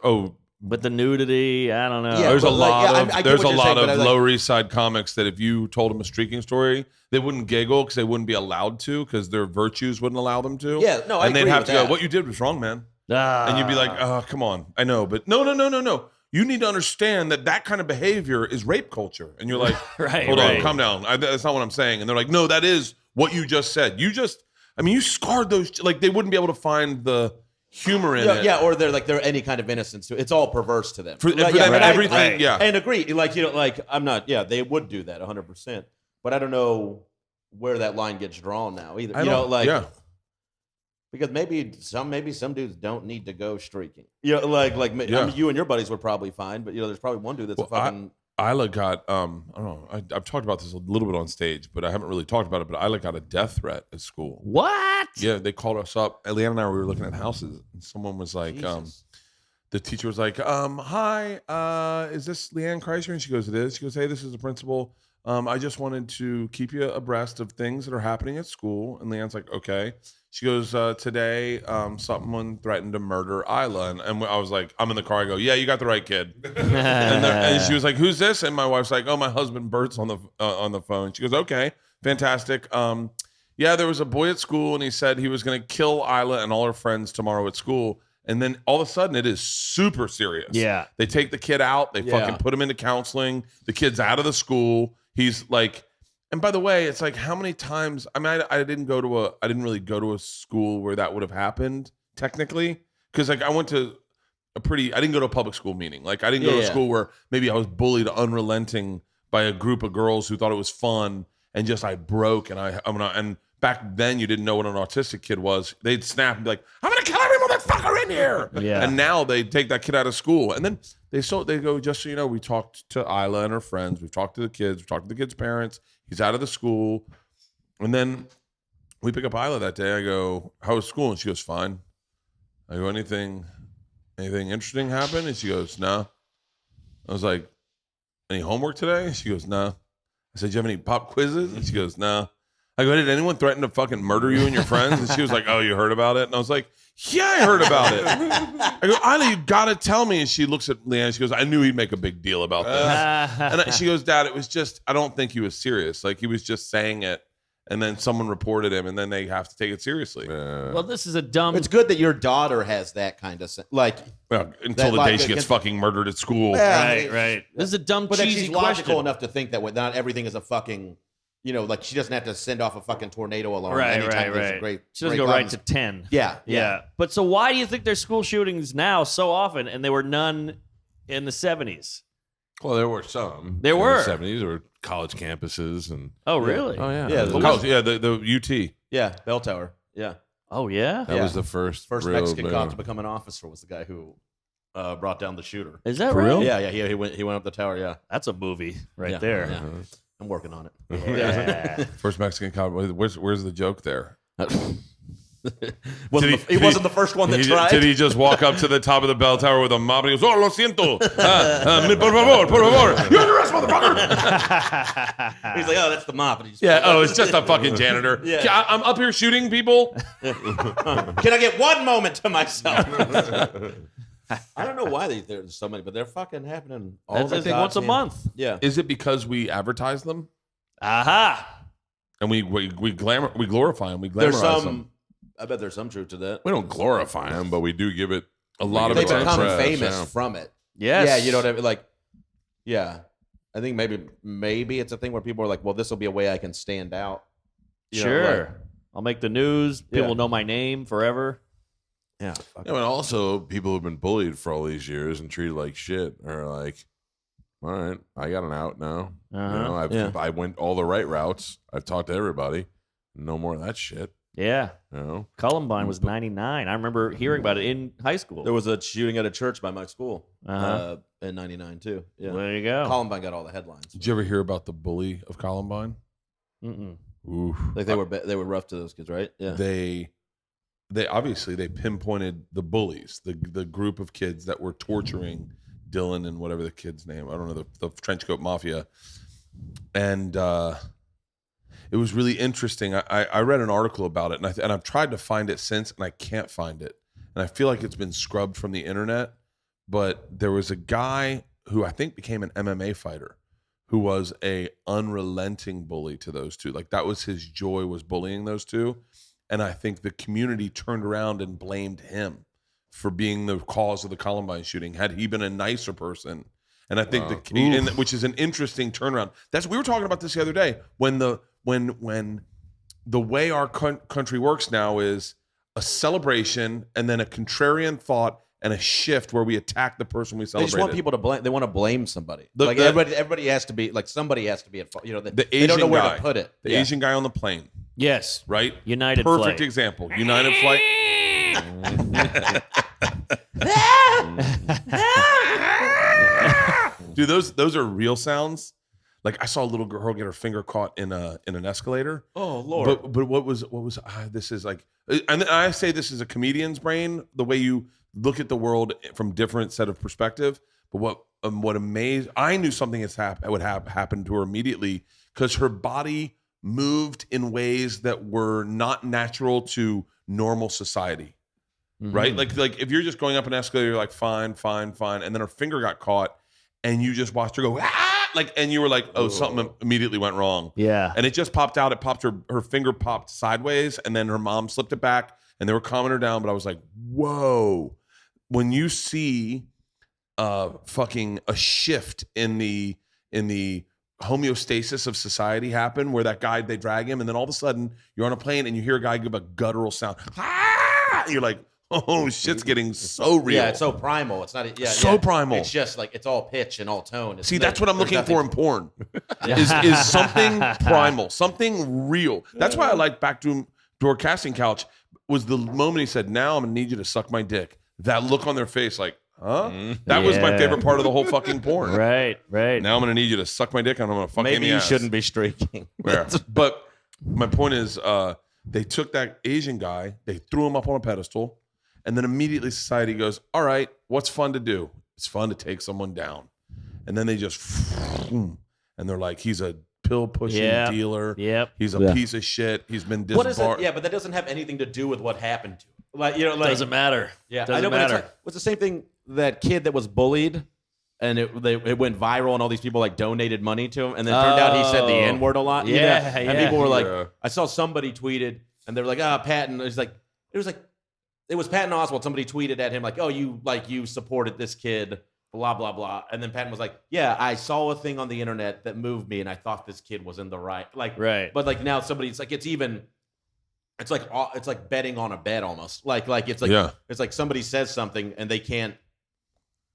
S4: But the nudity, I don't know.
S3: Yeah,
S1: there's a
S3: but,
S1: lot
S3: I
S1: of
S3: get
S1: there's
S3: what
S1: a
S3: you're
S1: lot
S3: saying, but
S1: of
S3: I,
S1: Lower East Side comics that if you told them a streaking story, they wouldn't giggle because they wouldn't be allowed to because their virtues wouldn't allow them to.
S3: Yeah, no, I
S1: and they'd
S3: agree
S1: have
S3: with
S1: to
S3: that.
S1: go, what you did was wrong, man. And you'd be like, oh, come on. I know, but no. You need to understand that kind of behavior is rape culture. And you're like,
S4: Right,
S1: hold on,
S4: right.
S1: calm down. That's not what I'm saying. And they're like, no, that is what you just said. You scarred those, they wouldn't be able to find the humor in it.
S3: Yeah, or they're any kind of innocence. It's all perverse to them.
S1: For them,
S3: but
S1: everything, yeah.
S3: And agree, I'm not. Yeah, they would do that 100%. But I don't know where that line gets drawn now either.
S1: Yeah.
S3: Because maybe some dudes don't need to go streaking. I mean, you and your buddies were probably fine, but there's probably one dude that's a fucking.
S1: Isla got I don't know. I've talked about this a little bit on stage, but I haven't really talked about it. But Isla got a death threat at school.
S4: What?
S1: Yeah, they called us up. Leanne and I were looking at houses, and someone was like,
S3: Jesus.
S1: the teacher was like, hi, is this Leanne Kreischer? And she goes, it is. She goes, hey, this is the principal. I just wanted to keep you abreast of things that are happening at school. And Leanne's like, okay. She goes, today, someone threatened to murder Isla. And I was like, I'm in the car. I go, yeah, you got the right kid. and she was like, who's this? And my wife's like, oh, my husband Bert's on the phone. She goes, okay, fantastic. Yeah, there was a boy at school, and he said he was going to kill Isla and all her friends tomorrow at school. And then all of a sudden, it is super serious.
S4: Yeah.
S1: They take the kid out. They fucking put him into counseling. The kid's out of the school. He's like, and by the way, it's like how many times? I mean, I didn't really go to a school where that would have happened technically, because I went to I didn't go to a public school meeting. I didn't go to a school where maybe I was bullied unrelenting by a group of girls who thought it was fun and just I broke and back then you didn't know what an autistic kid was. They'd snap and be like, I'm gonna kill every motherfucker in here.
S4: Yeah.
S1: And now they take that kid out of school. And then they go, just so you know, we talked to Isla and her friends. We've talked to the kids. We've talked to the kid's parents. He's out of the school. And then we pick up Isla that day. I go, how was school? And she goes, fine. I go, anything interesting happen? And she goes, no. I was like, any homework today? And she goes, no. I said, do you have any pop quizzes? And she goes, no. I go, did anyone threaten to fucking murder you and your friends? And she was like, oh, you heard about it? And I was like, yeah, I heard about it. I go, Isla, you gotta tell me. And she looks at Leanne. She goes, I knew he'd make a big deal about this. And she goes, Dad, it was just, I don't think he was serious. He was just saying it. And then someone reported him, and then they have to take it seriously.
S4: Well, this is a dumb.
S3: It's good that your daughter has that kind of
S1: Until the day she gets fucking murdered at school.
S4: Right. This is a dumb,
S3: But then
S4: cheesy
S3: she's logical
S4: question.
S3: enough to think that not everything is a fucking, she doesn't have to send off a fucking tornado alarm
S4: Right.
S3: anytime there's a great.
S4: She doesn't
S3: great
S4: go right
S3: cloud.
S4: to 10.
S3: Yeah.
S4: But so why do you think there's school shootings now so often, and there were none in the 70s?
S2: Well, there were some.
S4: There were.
S2: In the 70s. There were college campuses and.
S4: Oh, really?
S2: Oh yeah.
S3: Yeah,
S1: The UT.
S3: Yeah, Bell Tower. Yeah.
S4: Oh, yeah?
S2: That was the first real
S3: Mexican
S2: big
S3: cop
S2: one.
S3: to become an officer was the guy who brought down the shooter.
S4: Is that
S2: For
S4: right?
S2: real?
S3: Yeah, he went up the tower. Yeah,
S4: That's a movie right
S3: Yeah.
S4: there.
S3: Yeah. I'm working on it.
S4: Yeah.
S1: First Mexican cop. Where's the joke there?
S3: He wasn't the first one that tried.
S1: Did he just walk up to the top of the bell tower with a mop and he goes, oh, lo siento. Por favor. You're under arrest, motherfucker.
S3: He's like, oh, that's the mop. And he just
S1: it's just a fucking janitor.
S3: Yeah.
S1: I'm up here shooting people.
S3: Can I get one moment to myself? I don't know why there's so many, but they're fucking happening all
S4: That's,
S3: the
S4: I think, once a
S3: goddamn-
S4: month.
S3: Yeah.
S1: Is it because we advertise them
S4: Aha.
S1: and we glorify them, we
S3: There's
S1: glamorize them?
S3: I bet there's some truth to that.
S2: We don't glorify them, but we do give it
S1: A lot of
S3: They
S1: attention.
S3: become
S2: press,
S3: famous
S2: yeah.
S3: from it.
S4: Yes.
S3: Yeah, you know what I mean? Like, yeah. I think maybe it's a thing where people are like, well, this will be a way I can stand out. You know,
S4: Sure.
S3: like-
S4: I'll make the news. People
S3: Yeah.
S4: will know my name forever.
S3: yeah.
S2: Yeah, but also people who've been bullied for all these years and treated like shit are like, all right, I got an out now.
S4: Uh-huh.
S2: You know,
S3: Yeah.
S2: I went all the right routes. I've talked to everybody. No more of that shit.
S4: Yeah.
S2: You know,
S4: Columbine was 99. I remember hearing about it in high school.
S3: There was a shooting at a church by my school
S4: Uh-huh.
S3: in 99 too. Yeah.
S4: There you go.
S3: Columbine got all the headlines.
S1: Did you ever hear about the bully of Columbine?
S4: Mm-mm.
S1: Ooh.
S3: Like they were rough to those kids, right? Yeah.
S1: They obviously they pinpointed the bullies, the group of kids that were torturing Dylan and whatever the kid's name. I don't know, the Trenchcoat Mafia. And it was really interesting. I read an article about it, and I've tried to find it since, and I can't find it. And I feel like it's been scrubbed from the internet. But there was a guy who I think became an MMA fighter, who was a unrelenting bully to those two. Like that was his joy, was bullying those two. And I think the community turned around and blamed him for being the cause of the Columbine shooting. Had he been a nicer person, and I think which is an interesting turnaround. We were talking about this the other day when the way our country works now is a celebration and then a contrarian thought and a shift where we attack the person we
S3: They
S1: celebrate.
S3: just want people to blame. They want to blame somebody.
S1: The-
S3: Everybody has to be like somebody has to be at fault. You know,
S1: the
S3: they don't know
S1: Asian
S3: where
S1: guy,
S3: to put it.
S1: the
S3: Yeah.
S1: Asian guy on the plane,
S4: Yes.
S1: right?
S4: United
S1: Perfect
S4: Flight.
S1: example. United Flight. Dude, those are real sounds. Like I saw a little girl get her finger caught in an escalator.
S3: Oh Lord.
S1: But what was this is like, and I say this is a comedian's brain, the way you look at the world from different set of perspective. But what amazed, I knew something would happen to her immediately because her body moved in ways that were not natural to normal society. Right? Like if you're just going up an escalator, you're like, fine. And then her finger got caught and you just watched her go, like, and you were like, oh, something immediately went wrong.
S4: Yeah.
S1: And it just popped out. It popped her finger popped sideways and then her mom slipped it back and they were calming her down. But I was like, whoa, when you see fucking a shift in the homeostasis of society happen where that guy, they drag him and then all of a sudden you're on a plane and you hear a guy give a guttural sound. You're like, oh, shit's getting so real.
S3: Yeah, it's so primal. It's not. Yeah,
S1: So primal.
S3: It's just like it's all pitch and all tone.
S1: See, that's what I'm looking for in porn. Is something primal, something real. That's why I like Backdoor Casting Couch. Was the moment he said, "Now I'm gonna need you to suck my dick." That look on their face, like, huh? That was my
S4: Yeah.
S1: favorite part of the whole fucking porn.
S4: Right.
S1: Now I'm gonna need you to suck my dick, and I'm gonna fuck
S3: Maybe
S1: you
S3: you shouldn't be streaking.
S1: Yeah. But my point is, they took that Asian guy, they threw him up on a pedestal, and then immediately society goes, all right, what's fun to do? It's fun to take someone down. And then they just, and they're like, he's a pill pushing dealer.
S4: Yep.
S1: He's a piece of shit. He's been disbarred.
S3: What is it? Yeah, but that doesn't have anything to do with what happened to him. Like
S4: Doesn't matter.
S3: Yeah,
S4: Doesn't
S3: I know, but
S4: matter.
S3: it's like, what's the same thing? That kid that was bullied, and it went viral, and all these people like donated money to him, and then it turned out he said the N word a lot. you know?
S4: Yeah,
S3: and
S4: yeah.
S3: people were like,
S1: Yeah.
S3: I saw somebody tweeted, and they were like, Patton. It was Patton Oswalt. Somebody tweeted at him like, oh, you supported this kid, blah blah blah, and then Patton was like, yeah, I saw a thing on the internet that moved me, and I thought this kid was in the right. Like,
S4: Right.
S3: But like now somebody's like, it's like betting on a bet almost. Like it's like it's like somebody says something and they can't.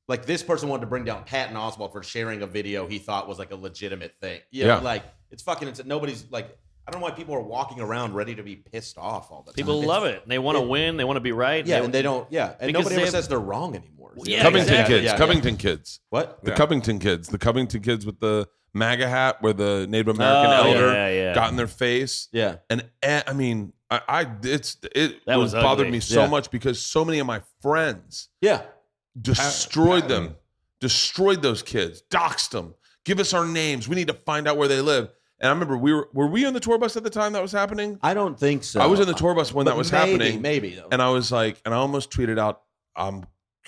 S3: Like this person wanted to bring down Patton Oswalt for sharing a video he thought was like a legitimate thing. You know, like it's fucking. Nobody's like. I don't know why people are walking around ready to be pissed off all the time.
S4: People love it. They want to win. They want to be right.
S3: Yeah, and they don't. Yeah, and
S4: Because
S3: nobody
S4: they
S3: ever
S4: have-
S3: says they're wrong anymore.
S4: Yeah,
S1: Covington
S4: exactly.
S1: kids.
S3: Yeah,
S1: Covington kids.
S3: What?
S1: The Covington kids. The Covington kids with the MAGA hat where the Native American
S4: Oh,
S1: elder
S4: yeah.
S1: got in their face.
S3: Yeah.
S1: And I mean, it
S4: That was
S1: bothered
S4: ugly.
S1: me so
S3: Yeah.
S1: much because so many of my friends
S3: Yeah.
S1: destroyed them, destroyed those kids, doxed them, give us our names. We need to find out where they live. And I remember were we on the tour bus at the time that was happening?
S3: I don't think so.
S1: I was in the tour bus when
S3: But
S1: that was
S3: maybe,
S1: happening.
S3: Maybe though.
S1: And I was like, and I almost tweeted out, I'm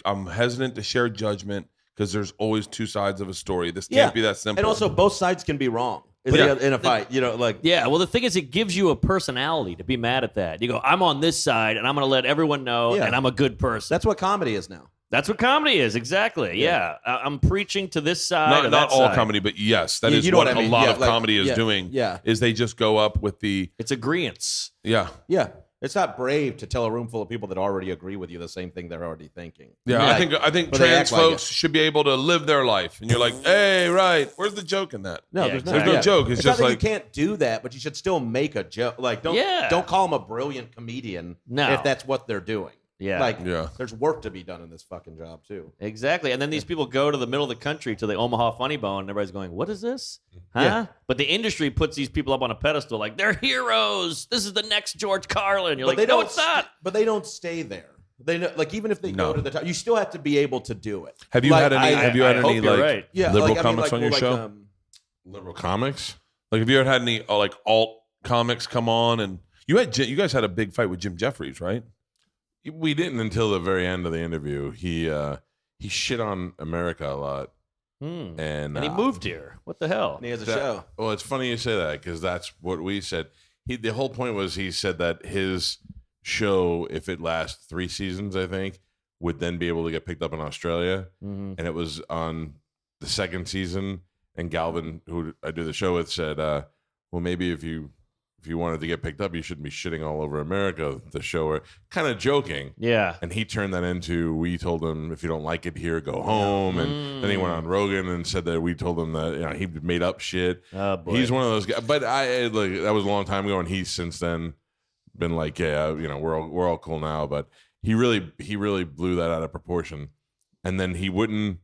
S1: I'm hesitant to share judgment because there's always two sides of a story. This can't be that simple.
S3: And also, both sides can be wrong in a fight. You know, like
S5: Yeah, well, the thing is, it gives you a personality to be mad at that. You go, I'm on this side, and I'm going to let everyone know,
S3: Yeah.
S5: and I'm a good person.
S3: that's what comedy is now.
S5: That's what comedy is, exactly. Yeah, I'm preaching to this side. or
S1: not
S5: that
S1: all
S5: side.
S1: comedy, but yes, that
S3: You
S1: is
S3: know
S1: what
S3: what I
S1: a
S3: mean.
S1: lot
S3: Yeah,
S1: of
S3: like,
S1: comedy is doing.
S3: Yeah.
S1: Is they just go up with the
S5: It's agreeance.
S1: yeah.
S3: It's not brave to tell a room full of people that already agree with you the same thing they're already thinking.
S1: Yeah,
S3: Like,
S1: I think
S3: but they
S1: trans
S3: act like
S1: folks
S3: it.
S1: should be able to live their life, and you're like, hey, right? Where's the joke in that?
S3: No,
S5: Yeah,
S3: there's,
S5: exactly.
S1: There's no joke. It's
S3: not
S1: just
S3: that
S1: like
S3: you can't do that, but you should still make a joke. Like, don't call them a brilliant comedian
S5: No.
S3: if that's what they're doing.
S5: Yeah.
S3: Like,
S1: Yeah.
S3: there's work to be done in this fucking job too.
S5: Exactly. And then these people go to the middle of the country to the Omaha Funny Bone, and everybody's going, what is this? Huh?
S3: Yeah.
S5: But the industry puts these people up on a pedestal like, they're heroes. This is the next George Carlin. You're
S3: But
S5: like, no, it's not.
S3: But they don't stay there. They know, like even if they
S1: No.
S3: go to the top, you still have to be able to do it.
S1: Have you
S3: Like,
S1: had any?
S3: I-
S1: have you had
S5: I
S1: any
S5: hope you're
S1: like
S5: right.
S3: Yeah,
S1: liberal
S3: like, I mean,
S1: comics
S3: like,
S1: on your
S3: well,
S1: show?
S3: like,
S2: Liberal comics.
S1: Like, have you ever had any like alt comics come on? And you guys had a big fight with Jim Jeffries, right?
S2: We didn't until the very end of the interview. He shit on America a lot,
S5: Hmm.
S2: and
S5: And he moved here. What the hell?
S3: and he has a
S2: that-
S3: show.
S2: Well, it's funny you say that because that's what we said. The whole point was he said that his show, if it lasts 3 seasons, I think, would then be able to get picked up in Australia.
S5: Mhm.
S2: And it was on the second season. And Galvin, who I do the show with, said, "Well, maybe if you wanted to get picked up, you shouldn't be shitting all over America." The show, kind of joking.
S5: Yeah.
S2: And he turned that into, we told him, if you don't like it here, go home. And then he went on Rogan and said that we told him that he made up shit.
S5: Oh, boy.
S2: He's one of those guys. But that was a long time ago, and he's since then been like, yeah, we're all cool now. But he really blew that out of proportion. And then he wouldn't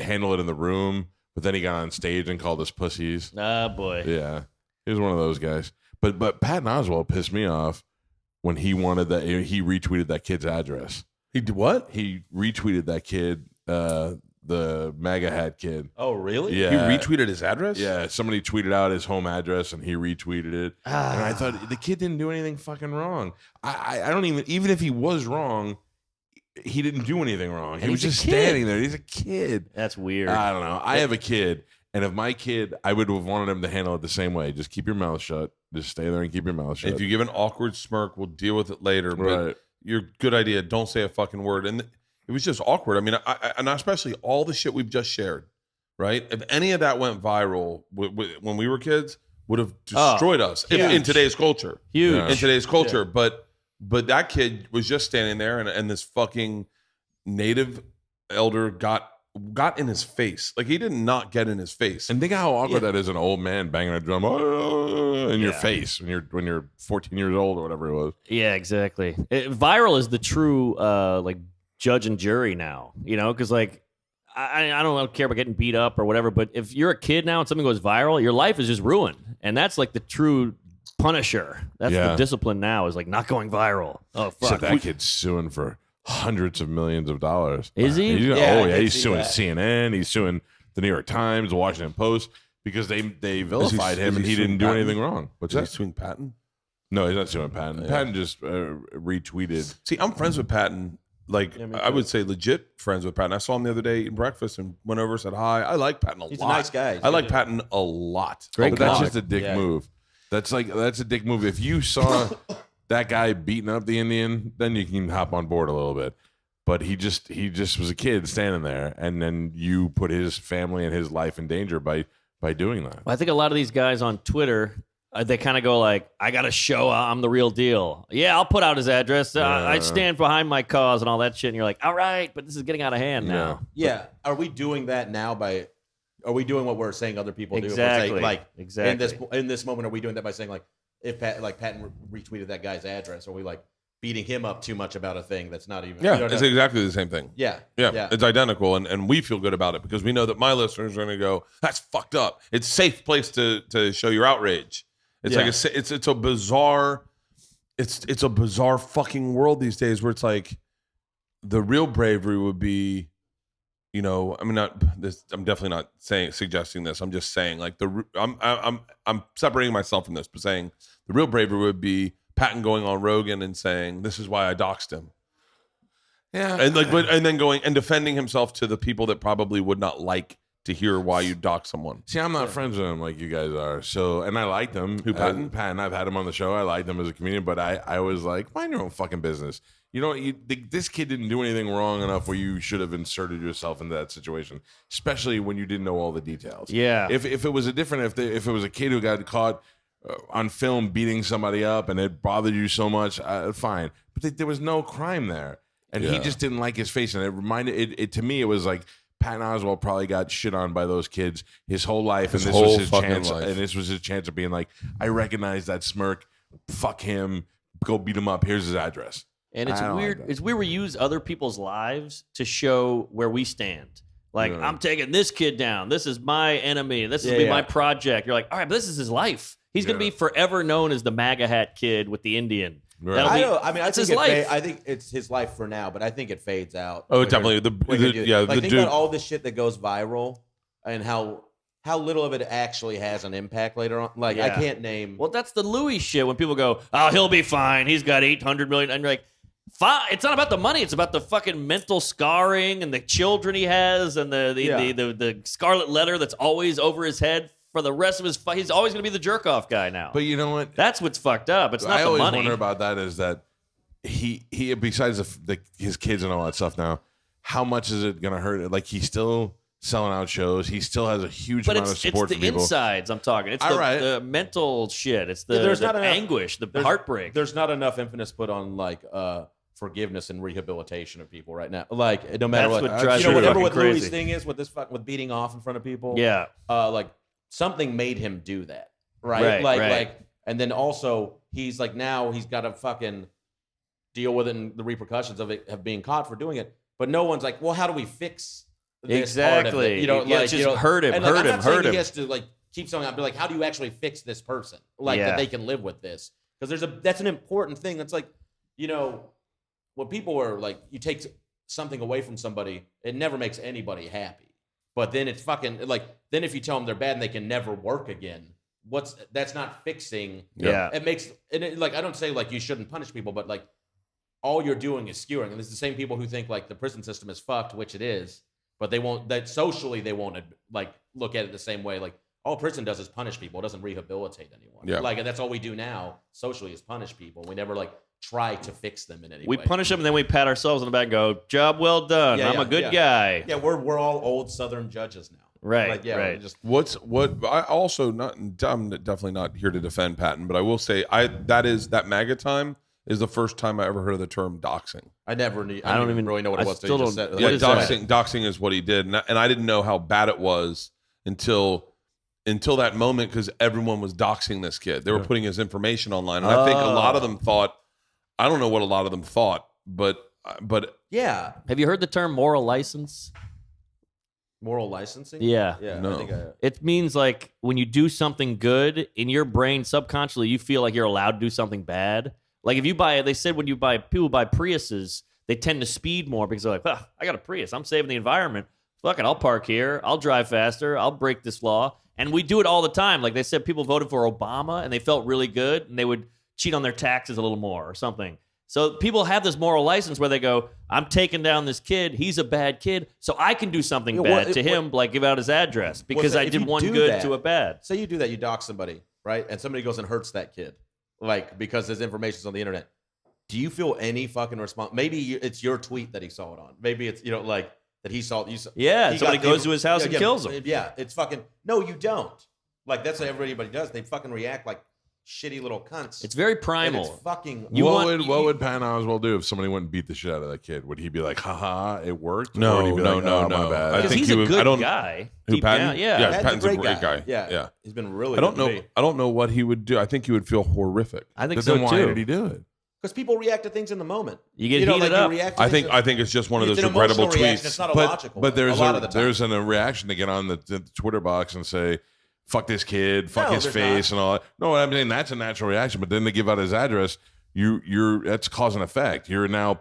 S2: handle it in the room. But then he got on stage and called us pussies.
S5: Oh, boy.
S2: Yeah, he was one of those guys. But Patton Oswalt pissed me off when he wanted that. He retweeted that kid's address.
S1: He did what?
S2: He retweeted that kid, the MAGA hat kid.
S3: Oh, really?
S2: Yeah,
S1: He retweeted his address?
S2: Yeah, somebody tweeted out his home address and he retweeted it. And I thought the kid didn't do anything fucking wrong. I don't even if he was wrong, he didn't do anything wrong. He
S5: And
S2: was
S5: he's a
S2: just
S5: kid.
S2: standing there. He's a kid.
S5: That's weird.
S2: I don't know. I have a kid, and if my kid, I would have wanted him to handle it the same way. Just keep your mouth shut. Just stay there and keep your mouth shut.
S1: If you give an awkward smirk, we'll deal with it later. But
S2: Right.
S1: your good idea. Don't say a fucking word. And it was just awkward. I mean, and especially all the shit we've just shared, right? If any of that went viral when we were kids, would have destroyed us in today's culture.
S5: Huge.
S2: Yeah.
S1: In today's culture. But that kid was just standing there, and this fucking native elder got in his face. Like, he did not get in his face.
S2: And think how awkward that is, an old man banging a drum in your face when you're 14 years old or whatever it was.
S5: Yeah, exactly. Viral is the true like judge and jury now, because like I don't care about getting beat up or whatever, but if you're a kid now and something goes viral, your life is just ruined, and that's like the true punisher. That's the discipline now, is like not going viral. Oh fuck,
S2: Except that kid's suing for hundreds of millions of dollars.
S5: Is he?
S2: He's suing CNN. He's suing the New York Times, the Washington Post, because they vilified him and he didn't do anything wrong. What's
S1: Did he
S2: that?
S1: swing Patton?
S2: No, he's not suing Patton. Patton just retweeted.
S1: See, I'm friends with Patton. Like, I would say legit friends with Patton. I saw him the other day eating breakfast and went over, said hi. I like Patton a lot.
S3: He's a nice guy. He's
S1: I
S3: a
S1: like
S3: good-
S1: Patton a lot.
S5: Great
S2: But that's
S5: comic.
S2: just a dick
S3: Yeah.
S2: move. That's a dick move. If you saw that guy beating up the Indian, then you can hop on board a little bit. But he just was a kid standing there, and then you put his family and his life in danger by doing that.
S5: I think a lot of these guys on Twitter, they kind of go like, I got to show I'm the real deal. Yeah, I'll put out his address. I stand behind my cause and all that shit. And you're like, all right, but this is getting out of hand now.
S3: Yeah. Are we doing that now are we doing what we're saying other people do? If we're
S5: Exactly.
S3: saying, like,
S5: Exactly.
S3: in this moment, are we doing that by saying, like, if Patton retweeted that guy's address, are we like beating him up too much about a thing that's not even?
S1: Yeah,
S3: you know,
S1: it's exactly the same thing.
S3: yeah.
S1: Yeah, it's identical, and we feel good about it because we know that my listeners are going to go, "That's fucked up." It's a safe place to show your outrage. It's like it's a bizarre, it's a bizarre fucking world these days where it's like the real bravery would be, I mean, not this. I'm definitely not suggesting this. I'm just saying, like, I'm separating myself from this, but saying the real bravery would be Patton going on Rogan and saying, "This is why I doxed him."
S2: Yeah.
S1: And and then going and defending himself to the people that probably would not like to hear why you dock someone.
S2: See, I'm not friends with him like you guys are. So, and I liked him.
S1: Who, Patton?
S2: Patton. I've had him on the show. I liked him as a comedian, but I was like, mind your own fucking business. You know, this kid didn't do anything wrong enough where you should have inserted yourself into that situation, especially when you didn't know all the details.
S5: Yeah.
S2: If it was if it was a kid who got caught on film beating somebody up and it bothered you so much, fine. But there was no crime there, and he just didn't like his face, and it reminded it to me. It was like Patton Oswalt probably got shit on by those kids his whole life, and this was his chance. And this was his chance of being like, I recognize that smirk. Fuck him. Go beat him up. Here's his address.
S5: And it's weird. It's weird we use other people's lives to show where we stand. Like, I'm taking this kid down. This is my enemy. This is my project. You're like, all right, but this is his life. He's going to be forever known as the MAGA hat kid with the Indian.
S3: Right. I think his life. I think it's his life for now, but I think it fades out.
S1: Oh, definitely.
S3: Think about all the shit that goes viral and how little of it actually has an impact later on. Like, I can't name.
S5: Well, that's the Louis shit when people go, oh, he'll be fine. He's got 800 million. And you're like, fine. It's not about the money. It's about the fucking mental scarring and the children he has and the scarlet letter that's always over his head for the rest of his. He's always going to be the jerk off guy now.
S2: But you know what?
S5: That's what's fucked up. It's not the money.
S2: I always wonder about that is that he besides his kids and all that stuff now, how much is it going to hurt? Like, he's still selling out shows. He still has a huge amount of support from people.
S5: It's the insides I'm talking. It's the mental shit. It's the anguish, the heartbreak.
S3: There's not enough emphasis put on like forgiveness and rehabilitation of people right now. Like, no matter
S5: what drives me
S3: whatever what
S5: crazy.
S3: Louis' thing is with this with beating off in front of people.
S5: Yeah.
S3: Like, something made him do that. Right. Like, and then also he's like, now he's got to fucking deal with it and the repercussions of it, of being caught for doing it. But no one's like, well, how do we fix this part of it? You know, like,
S5: just hurt him,
S3: and
S5: hurt
S3: like,
S5: him,
S3: I'm not saying
S5: hurt him.
S3: He has to like keep something out, but like, how do you actually fix this person? Like, that they can live with this? Because that's an important thing. That's like, you know, when people are like, you take something away from somebody, it never makes anybody happy. But then it's fucking like, then if you tell them they're bad and they can never work again, that's not fixing.
S5: Yeah.
S3: It makes, and it, like, I don't say like you shouldn't punish people, but like, all you're doing is skewering. And it's the same people who think like the prison system is fucked, which it is, but they won't, that socially they won't like look at it the same way. Like, all prison does is punish people. It doesn't rehabilitate anyone.
S1: Yeah.
S3: Like, and that's all we do now socially is punish people. We never like try to fix them in any way.
S5: We punish them and then we pat ourselves on the back and go, job well done. I'm a good guy.
S3: Yeah, we're all old Southern judges now.
S5: Right.
S3: Like, yeah,
S5: right.
S3: Just
S1: I also I'm definitely not here to defend Patton, but I will say that MAGA time is the first time I ever heard of the term doxing.
S3: I don't even really know what it was.
S5: Still don't,
S3: said.
S1: Yeah, doxing is what he did, and I didn't know how bad it was until that moment, because everyone was doxing this kid. They were putting his information online, and I think a lot of them thought, I don't know what a lot of them thought, but
S3: yeah.
S5: Have you heard the term moral license?
S3: Moral licensing?
S5: Yeah.
S1: No.
S3: I think
S5: It means like when you do something good, in your brain subconsciously you feel like you're allowed to do something bad. Like if you they said when people buy Priuses, they tend to speed more because they're like, I got a Prius, I'm saving the environment. Fuck it, I'll park here, I'll drive faster, I'll break this law. And we do it all the time. Like they said, people voted for Obama and they felt really good and they would cheat on their taxes a little more or something. So people have this moral license where they go, I'm taking down this kid, he's a bad kid, so I can do something bad to him, like give out his address because I did one good to a bad.
S3: Say you do that, you dox somebody, right? And somebody goes and hurts that kid, like because his information's on the internet. Do you feel any fucking response? Maybe it's your tweet that he saw it on. Maybe it's, like that he saw.
S5: Yeah, somebody goes to his house and kills him.
S3: Yeah, it's fucking, no, you don't. Like that's what everybody does. They fucking react like shitty little cunts.
S5: It's very primal.
S3: And it's fucking.
S2: What would Patton Oswalt do if somebody went and beat the shit out of that kid? Would he be like, haha, it worked?
S1: No,
S2: or would he be like,
S1: no.
S2: My bad?
S1: I
S5: Because
S1: think
S5: he's a good guy.
S1: Who, Patton?
S5: Yeah.
S1: Patton's a great guy.
S3: Yeah. He's been really.
S1: I don't know what he would do. I think he would feel horrific.
S5: I think
S2: But
S5: so
S2: then why
S5: too.
S2: did he do it?
S3: Because people react to things in the moment.
S5: You get heated up.
S1: I think it's just one of those
S3: It's an
S1: regrettable
S3: emotional reaction.
S1: tweets.
S3: It's not a logical.
S2: But there's
S3: a lot of the time.
S2: there's a reaction to get on the Twitter box and say, fuck this kid, fuck his face, and all that. No, I'm saying that's a natural reaction. But then to give out his address, you're that's cause and effect. You're now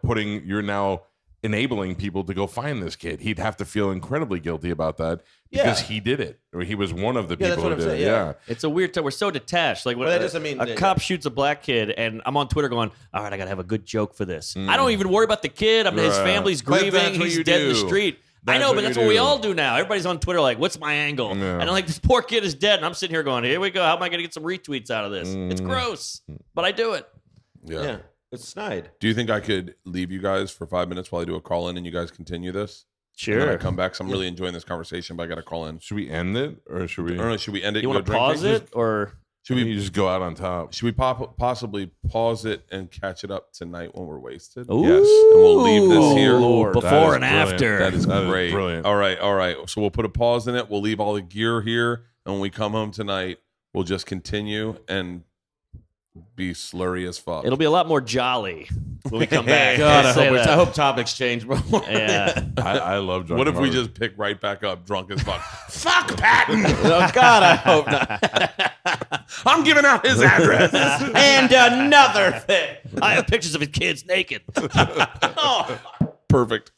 S2: enabling people to go find this kid. He'd have to feel incredibly guilty about that because he did it, or he was one of the
S3: Yeah, that's
S2: people
S3: what
S2: who
S3: I'm
S2: did
S3: saying,
S2: it.
S3: yeah.
S2: Yeah.
S5: It's a weird time. We're so detached. Like when
S3: But that doesn't mean
S5: a
S3: that-
S5: cop shoots a black kid, and I'm on Twitter going, "All right, I gotta have a good joke for this." I don't even worry about the kid. I mean, his
S2: Right.
S5: family's
S2: But
S5: grieving.
S2: that's what
S5: He's
S2: you
S5: dead in the
S2: do.
S5: street. I
S2: That's
S5: know,
S2: what
S5: but that's
S2: you
S5: what we
S2: do.
S5: all do now. Everybody's on Twitter like, "What's my angle?"
S2: Yeah.
S5: And I'm like, "This poor kid is dead," and I'm sitting here going, "Here we go. How am I gonna get some retweets out of this?" It's gross, but I do it.
S3: Yeah. It's snide.
S1: Do you think I could leave you guys for 5 minutes while I do a call in and you guys continue this? And then I
S5: Sure.
S1: come back. So I'm really enjoying this conversation, but I got to call in.
S2: Should we end it, or should we?
S1: I don't know. Should we end it?
S5: You
S1: and
S5: want
S1: go
S5: to pause
S1: drinking?
S5: it or?
S1: Should we?
S2: You just go out on top?
S1: Should we possibly pause it and catch it up tonight when we're wasted?
S5: Ooh,
S2: Yes.
S1: And we'll leave this here.
S2: Lord, that
S5: before
S2: is
S5: and
S2: brilliant.
S5: after.
S1: That is
S2: That is
S1: great.
S2: brilliant.
S1: All right. So we'll put a pause in it. We'll leave all the gear here, and when we come home tonight, we'll just continue and be slurry as fuck.
S5: It'll be a lot more jolly when we come back.
S3: God,
S5: Let's say
S3: I
S5: that.
S3: hope topics change, bro.
S5: Yeah.
S2: I love. Drunk
S1: What if we
S2: Harvard.
S1: just pick right back up, drunk as fuck? Fuck Patton!
S3: Oh, God, I hope not.
S1: I'm giving out his address.
S3: And another thing.
S5: I have pictures of his kids naked.
S1: Perfect.